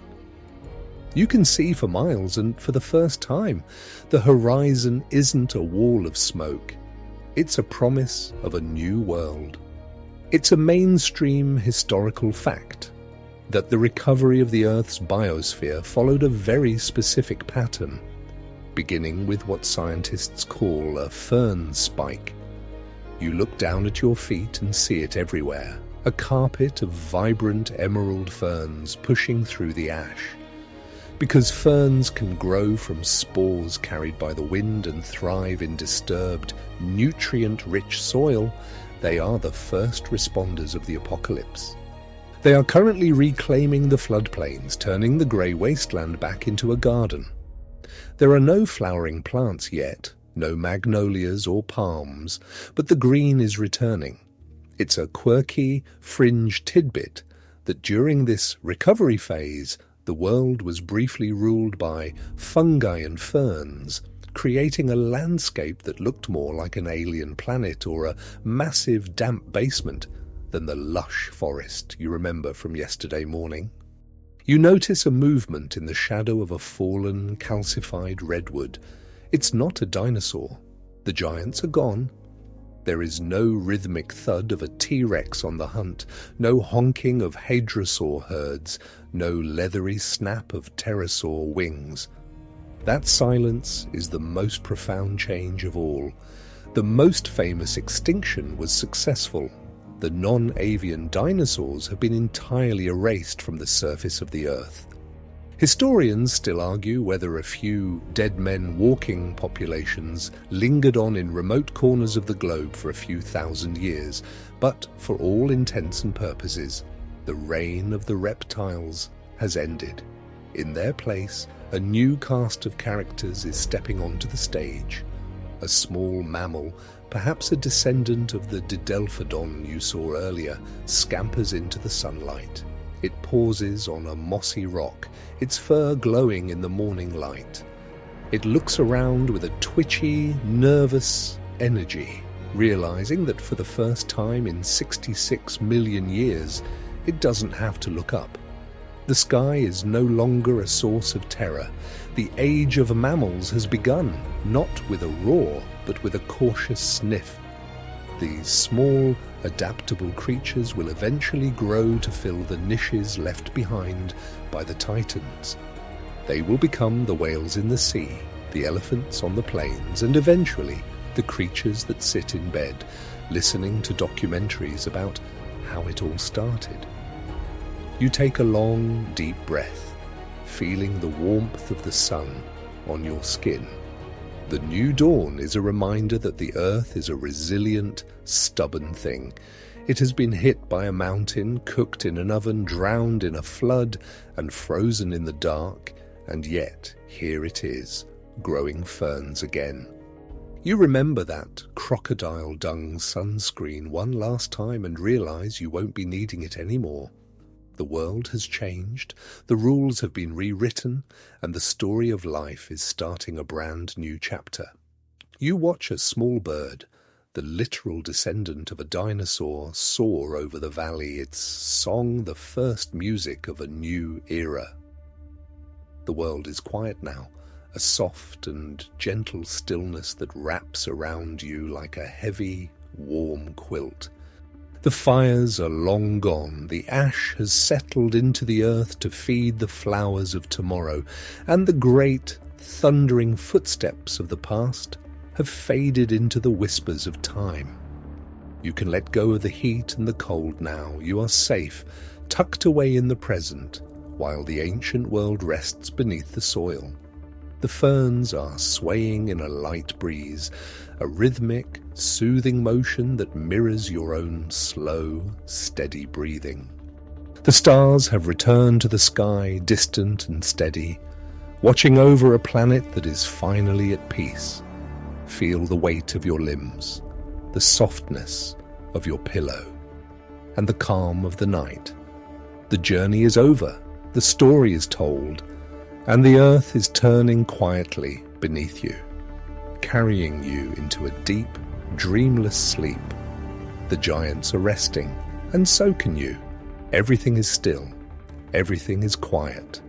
You can see for miles, and for the first time, the horizon isn't a wall of smoke. It's a promise of a new world. It's a mainstream historical fact that the recovery of the Earth's biosphere followed a very specific pattern, beginning with what scientists call a fern spike. You look down at your feet and see it everywhere, a carpet of vibrant emerald ferns pushing through the ash. Because ferns can grow from spores carried by the wind and thrive in disturbed, nutrient-rich soil, they are the first responders of the apocalypse. They are currently reclaiming the floodplains, turning the grey wasteland back into a garden. There are no flowering plants yet, no magnolias or palms, but the green is returning. It's a quirky, fringe tidbit that during this recovery phase, the world was briefly ruled by fungi and ferns, creating a landscape that looked more like an alien planet or a massive damp basement than the lush forest you remember from yesterday morning. You notice a movement in the shadow of a fallen, calcified redwood. It's not a dinosaur. The giants are gone. There is no rhythmic thud of a T-Rex on the hunt, no honking of hadrosaur herds, no leathery snap of pterosaur wings. That silence is the most profound change of all. The most famous extinction was successful. The non-avian dinosaurs have been entirely erased from the surface of the Earth. Historians still argue whether a few dead men walking populations lingered on in remote corners of the globe for a few thousand years, but for all intents and purposes, the reign of the reptiles has ended. In their place, a new cast of characters is stepping onto the stage. A small mammal, perhaps a descendant of the Didelphodon you saw earlier, scampers into the sunlight. It pauses on a mossy rock, its fur glowing in the morning light. It looks around with a twitchy, nervous energy, realizing that for the first time in 66 million years, it doesn't have to look up. The sky is no longer a source of terror. The age of mammals has begun, not with a roar, but with a cautious sniff. These small, adaptable creatures will eventually grow to fill the niches left behind by the titans. They will become the whales in the sea, the elephants on the plains, and eventually the creatures that sit in bed, listening to documentaries about how it all started. You take a long, deep breath, feeling the warmth of the sun on your skin. The new dawn is a reminder that the Earth is a resilient, stubborn thing. It has been hit by a mountain, cooked in an oven, drowned in a flood, and frozen in the dark, and yet here it is, growing ferns again. You remember that crocodile dung sunscreen one last time and realize you won't be needing it anymore. The world has changed, the rules have been rewritten, and the story of life is starting a brand new chapter. You watch a small bird, the literal descendant of a dinosaur, soar over the valley, its song the first music of a new era. The world is quiet now, a soft and gentle stillness that wraps around you like a heavy, warm quilt. The fires are long gone, the ash has settled into the earth to feed the flowers of tomorrow, and the great, thundering footsteps of the past have faded into the whispers of time. You can let go of the heat and the cold now. You are safe, tucked away in the present, while the ancient world rests beneath the soil. The ferns are swaying in a light breeze, a rhythmic, soothing motion that mirrors your own slow, steady breathing. The stars have returned to the sky, distant and steady, watching over a planet that is finally at peace. Feel the weight of your limbs, the softness of your pillow, and the calm of the night. The journey is over, the story is told, and the earth is turning quietly beneath you, carrying you into a deep, dreamless sleep. The giants are resting, and so can you. Everything is still. Everything is quiet.